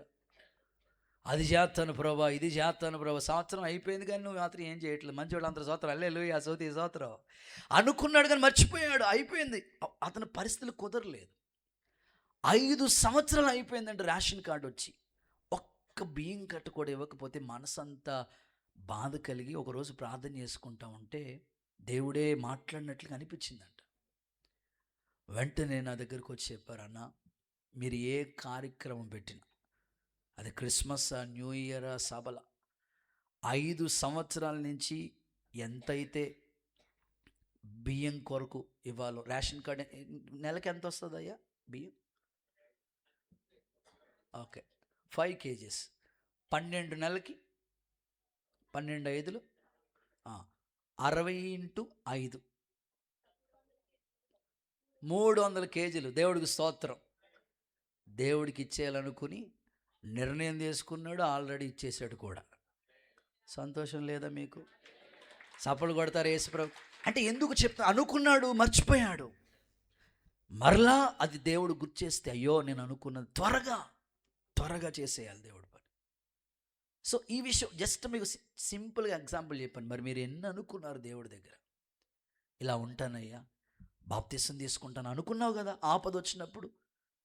అది చేస్తాను ప్రభా, ఇది చేస్తాను ప్రభా. సంవత్సరం అయిపోయింది కానీ నువ్వు మాత్రం ఏం చేయట్లేదు. మంచివాళ్ళు అందరూ స్తోత్రం హల్లెలూయా సోతి స్తోత్రం. అనుకున్నాడు కానీ మర్చిపోయాడు, అయిపోయింది. అతని పరిస్థితులు కుదరలేదు. 5 సంవత్సరాలు అయిపోయిందంటే రేషన్ కార్డు వచ్చి ఒక్క బియ్యం కట్ట కూడా ఇవ్వకపోతే మనసంతా బాధ కలిగి ఒకరోజు ప్రార్థన చేసుకుంటా ఉంటే దేవుడే మాట్లాడినట్లుగా అనిపించిందంట. వెంటనే నా దగ్గరకు వచ్చి చెప్పారు, అన్న మీరు ఏ కార్యక్రమం పెట్టినా, అది క్రిస్మస్ న్యూ ఇయర్ సభల 5 సంవత్సరాల నుంచి ఎంతైతే బియ్యం కొరకు ఇవ్వాలో రేషన్ కార్డు నెలకి ఎంత వస్తుంది అయ్యా బియ్యం? ఓకే 5 kgs 12 నెలలకి 12 5లు 60 × 5 300 kgs. దేవుడికి స్తోత్రం. దేవుడికి ఇచ్చేయాలనుకుని నిర్ణయం తీసుకున్నాడు, ఆల్రెడీ ఇచ్చేసాడు కూడా. సంతోషం లేదా మీకు? చప్పలు కొడతారు యేసుప్రభు. అంటే ఎందుకు చెప్తా, అనుకున్నాడు మర్చిపోయాడు. మరలా అది దేవుడు గుర్చేస్తే అయ్యో నేను అనుకున్నది త్వరగా చేసేయాలి దేవుడు పని. సో ఈ విషయం జస్ట్ మీకు సింపుల్గా ఎగ్జాంపుల్ చెప్పండి. మరి మీరు ఎన్ని అనుకున్నారు దేవుడి దగ్గర? ఇలా ఉంటానయ్యా, బాప్తిసం తీసుకుంటాను అనుకున్నావు కదా, ఆపద వచ్చినప్పుడు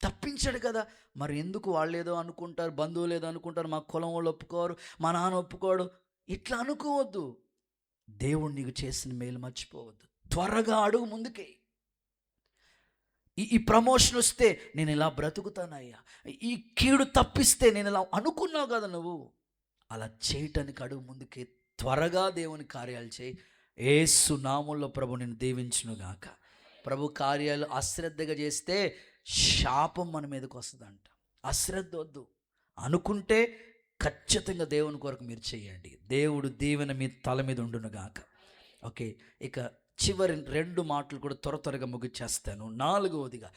తప్పించాడు కదా. మరి ఎందుకు వాళ్ళు ఏదో అనుకుంటారు, బంధువులు ఏదో అనుకుంటారు, మా కులం వాళ్ళు ఒప్పుకోరు, మా నాన్న ఒప్పుకోడు, ఇట్లా అనుకోవద్దు. దేవుడు నీకు చేసిన మేలు మర్చిపోవద్దు. త్వరగా అడుగు ముందుకే. ఈ ప్రమోషన్ వస్తే నేను ఇలా బ్రతుకుతానయ్యా, ఈ కీడు తప్పిస్తే నేను ఇలా అనుకున్నావు కదా, నువ్వు అలా చేయటానికి అడుగు ముందుకే. త్వరగా దేవుని కార్యాలు చేయి. యేసు నామములో ప్రభు నిన్ను దీవించునుగాక. ప్రభు కార్యాలు అశ్రద్ధగా చేస్తే శాపం మన మీదకి వస్తుందంట. అశ్రద్ధ వద్దు. అనుకుంటే ఖచ్చితంగా దేవుని కొరకు మీరు చేయండి. దేవుడు దీవెన మీ తల మీద ఉండునుగాక. ఓకే, ఇక చివరి 2 మాటలు కూడా త్వరగా ముగిచ్చేస్తాను. 4వదిగా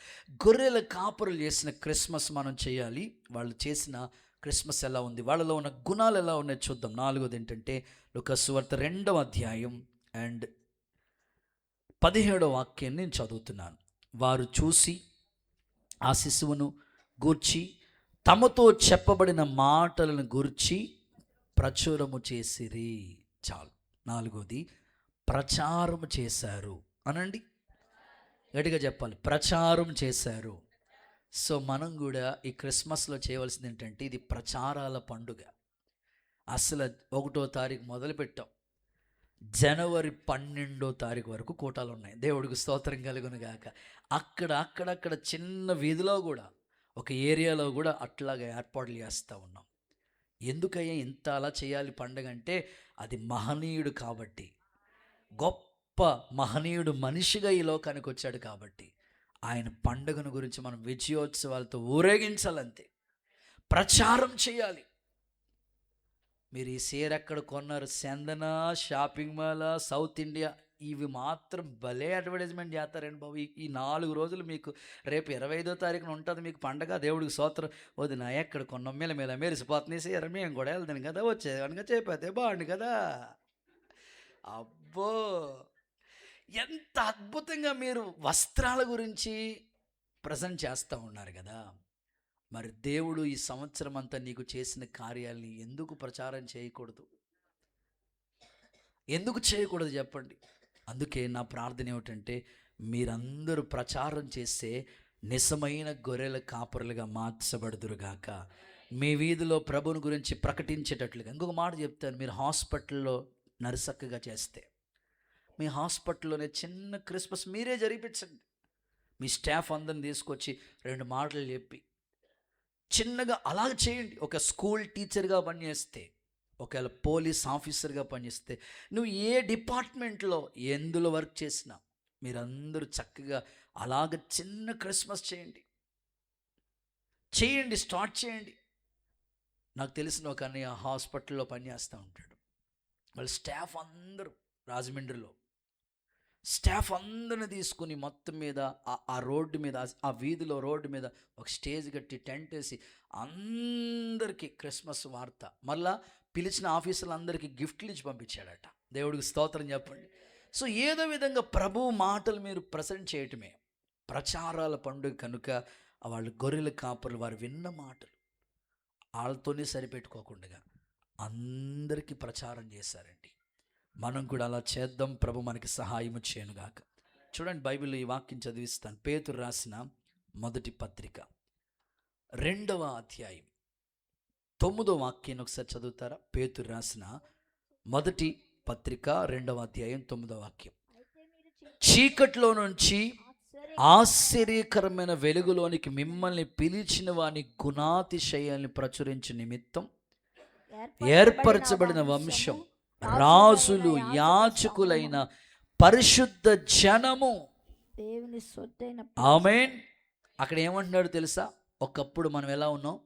గొర్రెల కాపరులు చేసిన క్రిస్మస్ మనం చేయాలి. వాళ్ళు చేసిన క్రిస్మస్ ఎలా ఉంది, వాళ్ళలో ఉన్న గుణాలు ఎలా ఉన్నాయో చూద్దాం. 4వది ఏంటంటే లూకా సువార్త 2వ అధ్యాయం అండ్ 17వ వాక్యాన్ని నేను చదువుతున్నాను. వారు చూసి ఆ శిశువును గూర్చి తమతో చెప్పబడిన మాటలను గూర్చి ప్రచురము చేసిరి. చాలు. 4వది ప్రచారం చేశారు. అనండి, గట్టిగా చెప్పాలి, ప్రచారం చేశారు. సో మనం కూడా ఈ క్రిస్మస్లో చేయవలసింది ఏంటంటే, ఇది ప్రచారాల పండుగ. అసలు 1వ తారీఖు మొదలుపెట్టాం, జనవరి 12వ తారీఖు వరకు కూటాలు ఉన్నాయి. దేవుడికి స్తోత్రం కలుగును గాక. అక్కడక్కడ చిన్న వీధిలో కూడా, ఒక ఏరియాలో కూడా అట్లాగా ఏర్పాట్లు చేస్తూ ఉన్నాం. ఎందుకయ్యా ఇంత అలా చేయాలి పండుగ అంటే, అది మహనీయుడు కాబట్టి, గొప్ప మహనీయుడు మనిషిగా ఈ లోకానికి వచ్చాడు కాబట్టి, ఆయన పండుగను గురించి మనం విజయోత్సవాలతో ఊరేగించాలంతే, ప్రచారం చేయాలి. మీరు ఈ చీర ఎక్కడ కొన్నారు? చందన షాపింగ్ మాల్, సౌత్ ఇండియా, ఇవి మాత్రం భలే అడ్వర్టైజ్మెంట్ చేస్తారండి బాబు. ఈ 4 రోజులు మీకు, రేపు 25వ తారీఖున ఉంటుంది మీకు పండగ. దేవుడికి స్తోత్రం. వదిన ఎక్కడ కొన్నాం, మీద మెరిసిపోతున్నాయి చీర, మేము కూడా వెళ్తాను కదా, వచ్చేదానిగా చెప్పేస్తే బాగుండు కదా. అబ్బో, ఎంత అద్భుతంగా మీరు వస్త్రాల గురించి ప్రజెంట్ చేస్తూ ఉన్నారు కదా. మరి దేవుడు ఈ సంవత్సరం అంతా నీకు చేసిన కార్యాలని ఎందుకు ప్రచారం చేయకూడదు? ఎందుకు చేయకూడదు చెప్పండి. అందుకే నా ప్రార్థన ఏమిటంటే, మీరందరూ ప్రచారం చేస్తే నిజమైన గొర్రెల కాపరులుగా మార్చబడుదురుగాక. మీ వీధిలో ప్రభుని గురించి ప్రకటించేటట్లుగా. ఇంకొక మాట చెప్తాను, మీరు హాస్పిటల్లో నర్సక్కగా చేస్తే, మీ హాస్పిటల్లోనే చిన్న క్రిస్మస్ మీరే జరిపించండి. మీ స్టాఫ్ అందరిని తీసుకొచ్చి 2 మాటలు చెప్పి చిన్నగా అలా చేయండి. ఒక స్కూల్ టీచర్గా పనిచేస్తే, ఒకవేళ పోలీస్ ఆఫీసర్గా పనిచేస్తే, నువ్వు ఏ డిపార్ట్మెంట్లో ఎందులో వర్క్ చేసినా మీరందరూ చక్కగా అలాగ చిన్న క్రిస్మస్ చేయండి. స్టార్ట్ చేయండి. నాకు తెలిసిన ఒక అన్నయ్య హాస్పిటల్లో పనిచేస్తూ ఉంటాడు. వాళ్ళ స్టాఫ్ అందరూ రాజమండ్రిలో స్టాఫ్ అందరిని తీసుకుని మొత్తం మీద ఆ రోడ్డు మీద, ఆ వీధిలో రోడ్డు మీద ఒక స్టేజ్ కట్టి టెంట్ వేసి అందరికీ క్రిస్మస్ వార్త, మళ్ళా పిలిచిన ఆఫీసర్లందరికీ గిఫ్ట్లు ఇచ్చి పంపించాడట. దేవుడికి స్తోత్రం చెప్పండి. సో ఏదో విధంగా ప్రభు మాటలు మీరు ప్రజెంట్ చేయటమే ప్రచారాల పండుగ కనుక వాళ్ళు గొర్రెల కాపరులు వారు విన్న మాటలు వాళ్ళతోనే సరిపెట్టుకోకుండా అందరికీ ప్రచారం చేశారండి. మనం కూడా అలా చేద్దాం. ప్రభు మనకి సహాయం చేయనుగాక. చూడండి, బైబిల్లో ఈ వాక్యం చదివిస్తాను. పేతురు రాసిన మొదటి పత్రిక 2వ అధ్యాయం 9వ వాక్యాన్ని ఒకసారి చదువుతారా? పేతురు రాసిన మొదటి పత్రిక 2వ అధ్యాయం 9వ వాక్యం. చీకట్లో నుంచి ఆశ్చర్యకరమైన వెలుగులోనికి మిమ్మల్ని పిలిచిన వాని గుణాతిశయాన్ని ప్రచురించే నిమిత్తం ఏర్పరచబడిన వంశం, రాజులు, యాజకులైన పరిశుద్ధ జనము, దేవుని సొత్తైన. ఆమేన్. అక్కడ ఏమంటున్నాడు తెలుసా? ఒకప్పుడు మనం ఎలా ఉన్నాం?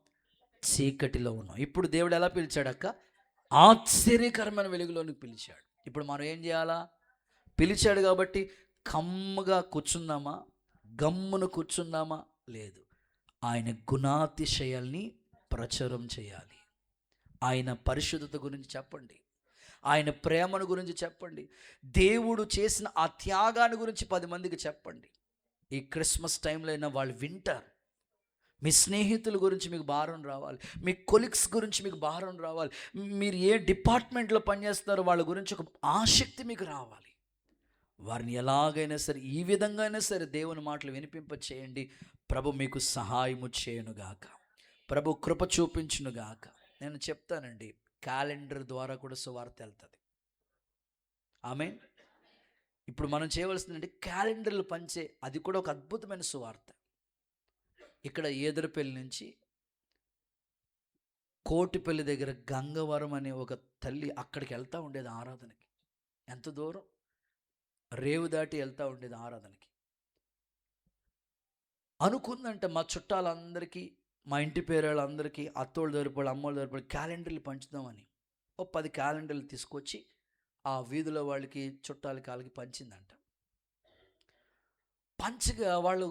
చీకటిలో ఉన్నాం. ఇప్పుడు దేవుడు ఎలా పిలిచాడక్క? ఆశ్చర్యకరమైన వెలుగులోనికి పిలిచాడు. ఇప్పుడు మనం ఏం చేయాలా? పిలిచాడు కాబట్టి కమ్మగా కూర్చుందామా? గమ్మును కూర్చుందామా? లేదు. ఆయన గుణాతిశయాల్ని ప్రచురం చేయాలి. ఆయన పరిశుద్ధత గురించి చెప్పండి, ఆయన ప్రేమను గురించి చెప్పండి, దేవుడు చేసిన ఆ త్యాగాన్ని గురించి 10 మందికి చెప్పండి. ఈ క్రిస్మస్ టైంలో అయినా వాళ్ళు వింటారు. మీ స్నేహితుల గురించి మీకు భారం రావాలి, మీ కొలీగ్స్ గురించి మీకు భారం రావాలి, మీరు ఏ డిపార్ట్మెంట్లో పనిచేస్తారో వాళ్ళ గురించి ఒక ఆసక్తి మీకు రావాలి. వారిని ఎలాగైనా సరే, ఈ విధంగా అయినా సరే దేవుని మాటలు వినిపింప చేయండి. ప్రభు మీకు సహాయము చేయనుగాక, ప్రభు కృప చూపించునుగాక. నేను చెప్తానండి, క్యాలెండర్ ద్వారా కూడా సువార్త వెళ్తుంది. ఆమేన్. ఇప్పుడు మనం చేయవలసిందంటే క్యాలెండర్లు పంచే, అది కూడా ఒక అద్భుతమైన సువార్త. ఇక్కడ ఏదరపల్లి నుంచి కోటిపల్లి దగ్గర గంగవరం అనే ఒక తల్లి అక్కడికి వెళ్తూ ఉండేది ఆరాధనకి. ఎంత దూరం? రేవు దాటి వెళ్తూ ఉండేది ఆరాధనకి. అనుకుందంట మా చుట్టాలందరికీ, మా ఇంటి పేరులందరికీ, అత్తోళ్ళు దొరిపోళ్ళు, అమ్మోళ్ళు దొరిపోళ్ళు క్యాలెండర్లు పంచుదామని ఓ 10 క్యాలెండర్లు తీసుకొచ్చి ఆ వీధిలో వాళ్ళకి, చుట్టాలకి, వాళ్ళకి పంచిందంట. పంచగా వాళ్ళు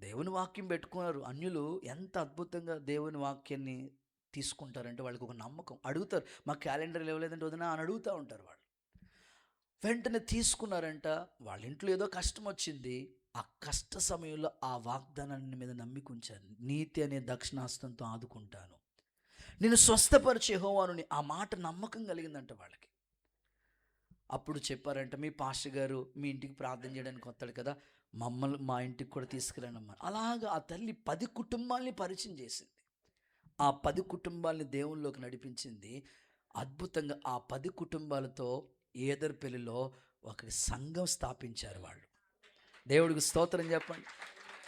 దేవుని వాక్యం పెట్టుకున్నారు. అన్యులు ఎంత అద్భుతంగా దేవుని వాక్యాన్ని తీసుకుంటారంటే వాళ్ళకి ఒక నమ్మకం. అడుగుతారు, మా క్యాలెండర్లు ఇవ్వలేదంటే వదినా అని అడుగుతూ ఉంటారు వాళ్ళు. వెంటనే తీసుకున్నారంట. వాళ్ళ ఇంట్లో ఏదో కష్టం వచ్చింది. ఆ కష్ట సమయంలో ఆ వాగ్దానాన్ని మీద నమ్మికుంచాను. నీతి అనే దక్షిణాస్తంతో ఆదుకుంటాను, నేను స్వస్థపరిచే యెహోవాను, ఆ మాట నమ్మకం కలిగిందంట వాళ్ళకి. అప్పుడు చెప్పారంట, మీ పాస్టర్ గారు మీ ఇంటికి ప్రార్థన చేయడానికి వస్తాడు కదా, మమ్మల్ని మా ఇంటికి కూడా తీసుకురానమ్మా. అలాగా ఆ తల్లి 10 కుటుంబాలని పరిచయం చేసింది. ఆ 10 కుటుంబాలని దేవునిలోకి నడిపించింది. అద్భుతంగా ఆ 10 కుటుంబాలతో ఏదర్పల్లిలో ఒక సంఘం స్థాపించారు వాళ్ళు. దేవుడికి స్తోత్రం చెప్పండి.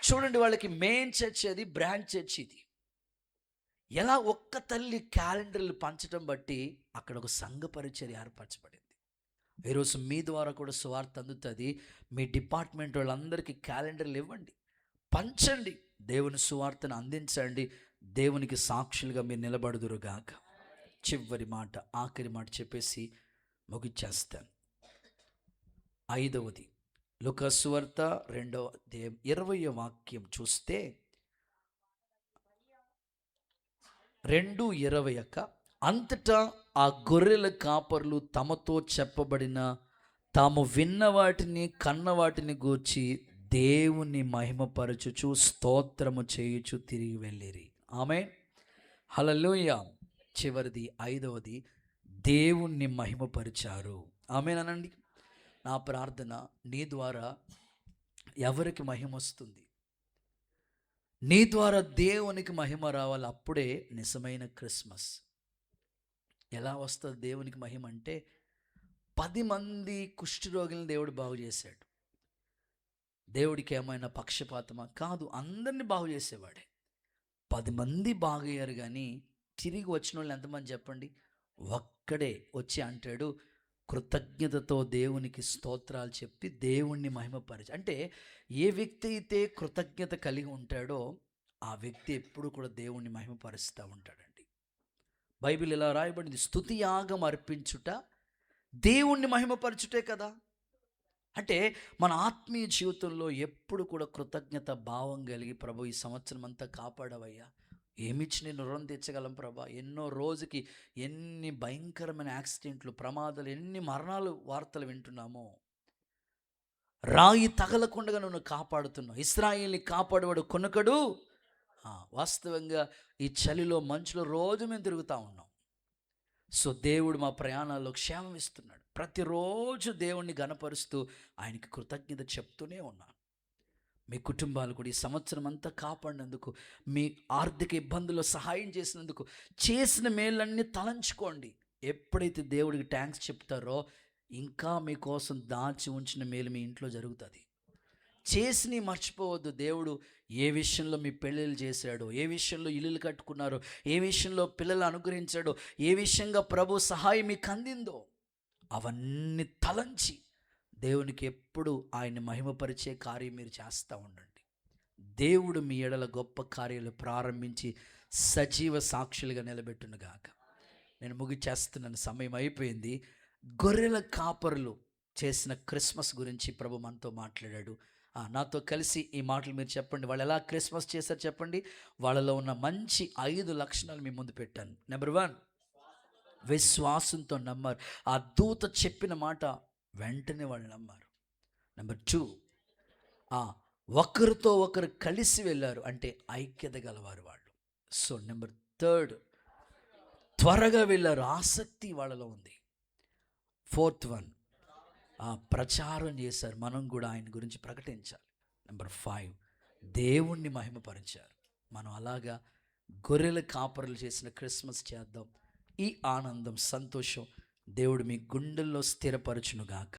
చూడండి, వాళ్ళకి మెయిన్ చర్చ్ అది, బ్రాంచ్ చర్చ్ ఇది. ఎలా ఒక్క తల్లి క్యాలెండర్లు పంచడం బట్టి అక్కడ ఒక సంఘ పరిచర్య ఏర్పరచబడింది. ఈరోజు మీ ద్వారా కూడా సువార్త అందుతుంది. మీ డిపార్ట్మెంట్ వాళ్ళందరికీ క్యాలెండర్లు ఇవ్వండి, పంచండి, దేవుని సువార్తను అందించండి. దేవునికి సాక్షులుగా మీరు నిలబడుదురుగాక. చివరి మాట, ఆఖరి మాట చెప్పేసి ముగిచ్చేస్తాను. 5వది లూకా సువార్త 2వ అధ్యాయం 20వ వాక్యం చూస్తే 2:20 అంతటా ఆ గొర్రెల కాపర్లు తమతో చెప్పబడిన తాము విన్న వాటిని, కన్న వాటిని గూర్చి దేవుని మహిమపరచుచు స్తోత్రము చేయుచు తిరిగి వెళ్ళిరి. ఆమేన్, హల్లెలూయా. చివరిది 5వది, దేవుణ్ణి మహిమపరిచారు. ఆమేన్ అనండి. నా ప్రార్థన, నీ ద్వారా ఎవరికి మహిమ వస్తుంది? నీ ద్వారా దేవునికి మహిమ రావాలి. అప్పుడే నిజమైన క్రిస్మస్. ఎలా వస్తుంది దేవునికి మహిమ అంటే, 10 మంది కుష్ఠరోగులను దేవుడు బాగు చేశాడు. దేవుడికి ఏమైనా పక్షపాతమా? కాదు, అందరినీ బాగు చేసేవాడే. 10 మంది బాగయ్యారు, కానీ తిరిగి వచ్చిన వాళ్ళు ఎంతమంది చెప్పండి? ఒక్కడే వచ్చి అంటాడు, కృతజ్ఞతతో దేవునికి స్తోత్రాలు చెప్పి దేవుణ్ణి మహిమపరిచి. అంటే ఏ వ్యక్తి అయితే కృతజ్ఞత కలిగి ఉంటాడో ఆ వ్యక్తి ఎప్పుడు కూడా దేవుణ్ణి మహిమపరుస్తూ ఉంటాడండి. బైబిల్ ఇలా రాయబడింది, స్తుతి యాగం అర్పించుట దేవుణ్ణి మహిమపరచుటే కదా. అంటే మన ఆత్మీయ జీవితంలో ఎప్పుడు కూడా కృతజ్ఞత భావం కలిగి, ప్రభు ఈ సంవత్సరం అంతా కాపాడవయ్యా, ఏమిచ్చి నేను రుణం తీర్చగలం ప్రభా, ఎన్నో రోజుకి ఎన్ని భయంకరమైన యాక్సిడెంట్లు, ప్రమాదాలు, ఎన్ని మరణాలు వార్తలు వింటున్నామో, రాయి తగలకుండా నన్ను కాపాడుతున్నావు, ఇశ్రాయేల్ని కాపాడేవాడు కొనకడు. వాస్తవంగా ఈ చలిలో మంచులో రోజు మేము తిరుగుతూ ఉన్నాం. సో దేవుడు మా ప్రయాణాల్లో క్షేమం ఇస్తున్నాడు. ప్రతిరోజు దేవుణ్ణి గణపరుస్తూ ఆయనకి కృతజ్ఞత చెప్తూనే ఉన్నాను. మీ కుటుంబాలు కూడా ఈ సంవత్సరం అంతా కాపాడినందుకు, మీ ఆర్థిక ఇబ్బందుల్లో సహాయం చేసినందుకు, చేసిన మేళ్ళన్నీ తలంచుకోండి. ఎప్పుడైతే దేవుడికి థ్యాంక్స్ చెప్తారో, ఇంకా మీకోసం దాచి ఉంచిన మేలు మీ ఇంట్లో జరుగుతుంది. చేసిని మర్చిపోవద్దు. దేవుడు ఏ విషయంలో మీ పెళ్ళిళ్ళు చేశాడో, ఏ విషయంలో ఇల్లులు కట్టుకున్నారో, ఏ విషయంలో పిల్లలు అనుగ్రహించాడో, ఏ విషయంగా ప్రభు సహాయం మీకు అందిందో, అవన్నీ తలంచి దేవునికి ఎప్పుడు ఆయన మహిమపరిచే కార్యం మీరు చేస్తూ ఉండండి. దేవుడు మీ ఎడల గొప్ప కార్యాలు ప్రారంభించి సజీవ సాక్షులుగా నిలబెట్టునుగాక. నేను ముగిచేస్తున్నాను, సమయం అయిపోయింది. గొర్రెల కాపరులు చేసిన క్రిస్మస్ గురించి ప్రభు మనతో మాట్లాడాడు. నాతో కలిసి ఈ మాటలు మీరు చెప్పండి. వాళ్ళు ఎలా క్రిస్మస్ చేశారు చెప్పండి. వాళ్ళలో ఉన్న మంచి 5 లక్షణాలు మీ ముందు పెట్టాను. నెంబర్ 1, విశ్వాసంతో నమ్మారు. ఆ దూత చెప్పిన మాట వెంటనే వాళ్ళు నమ్మారు. నెంబర్ 2, ఒకరితో ఒకరు కలిసి వెళ్ళారు, అంటే ఐక్యత గలవారు వాళ్ళు. సో నెంబర్ 3, త్వరగా వెళ్ళారు, ఆసక్తి వాళ్ళలో ఉంది. 4th వన్, ప్రచారం చేశారు, మనం కూడా ఆయన గురించి ప్రకటించాలి. నెంబర్ 5, దేవుణ్ణి మహిమపరిచారు. మనం అలాగా గొర్రెల కాపరులు చేసిన క్రిస్మస్ చేద్దాం. ఈ ఆనందం, సంతోషం దేవుడు మీ గుండెల్లో స్థిరపరచునుగాక.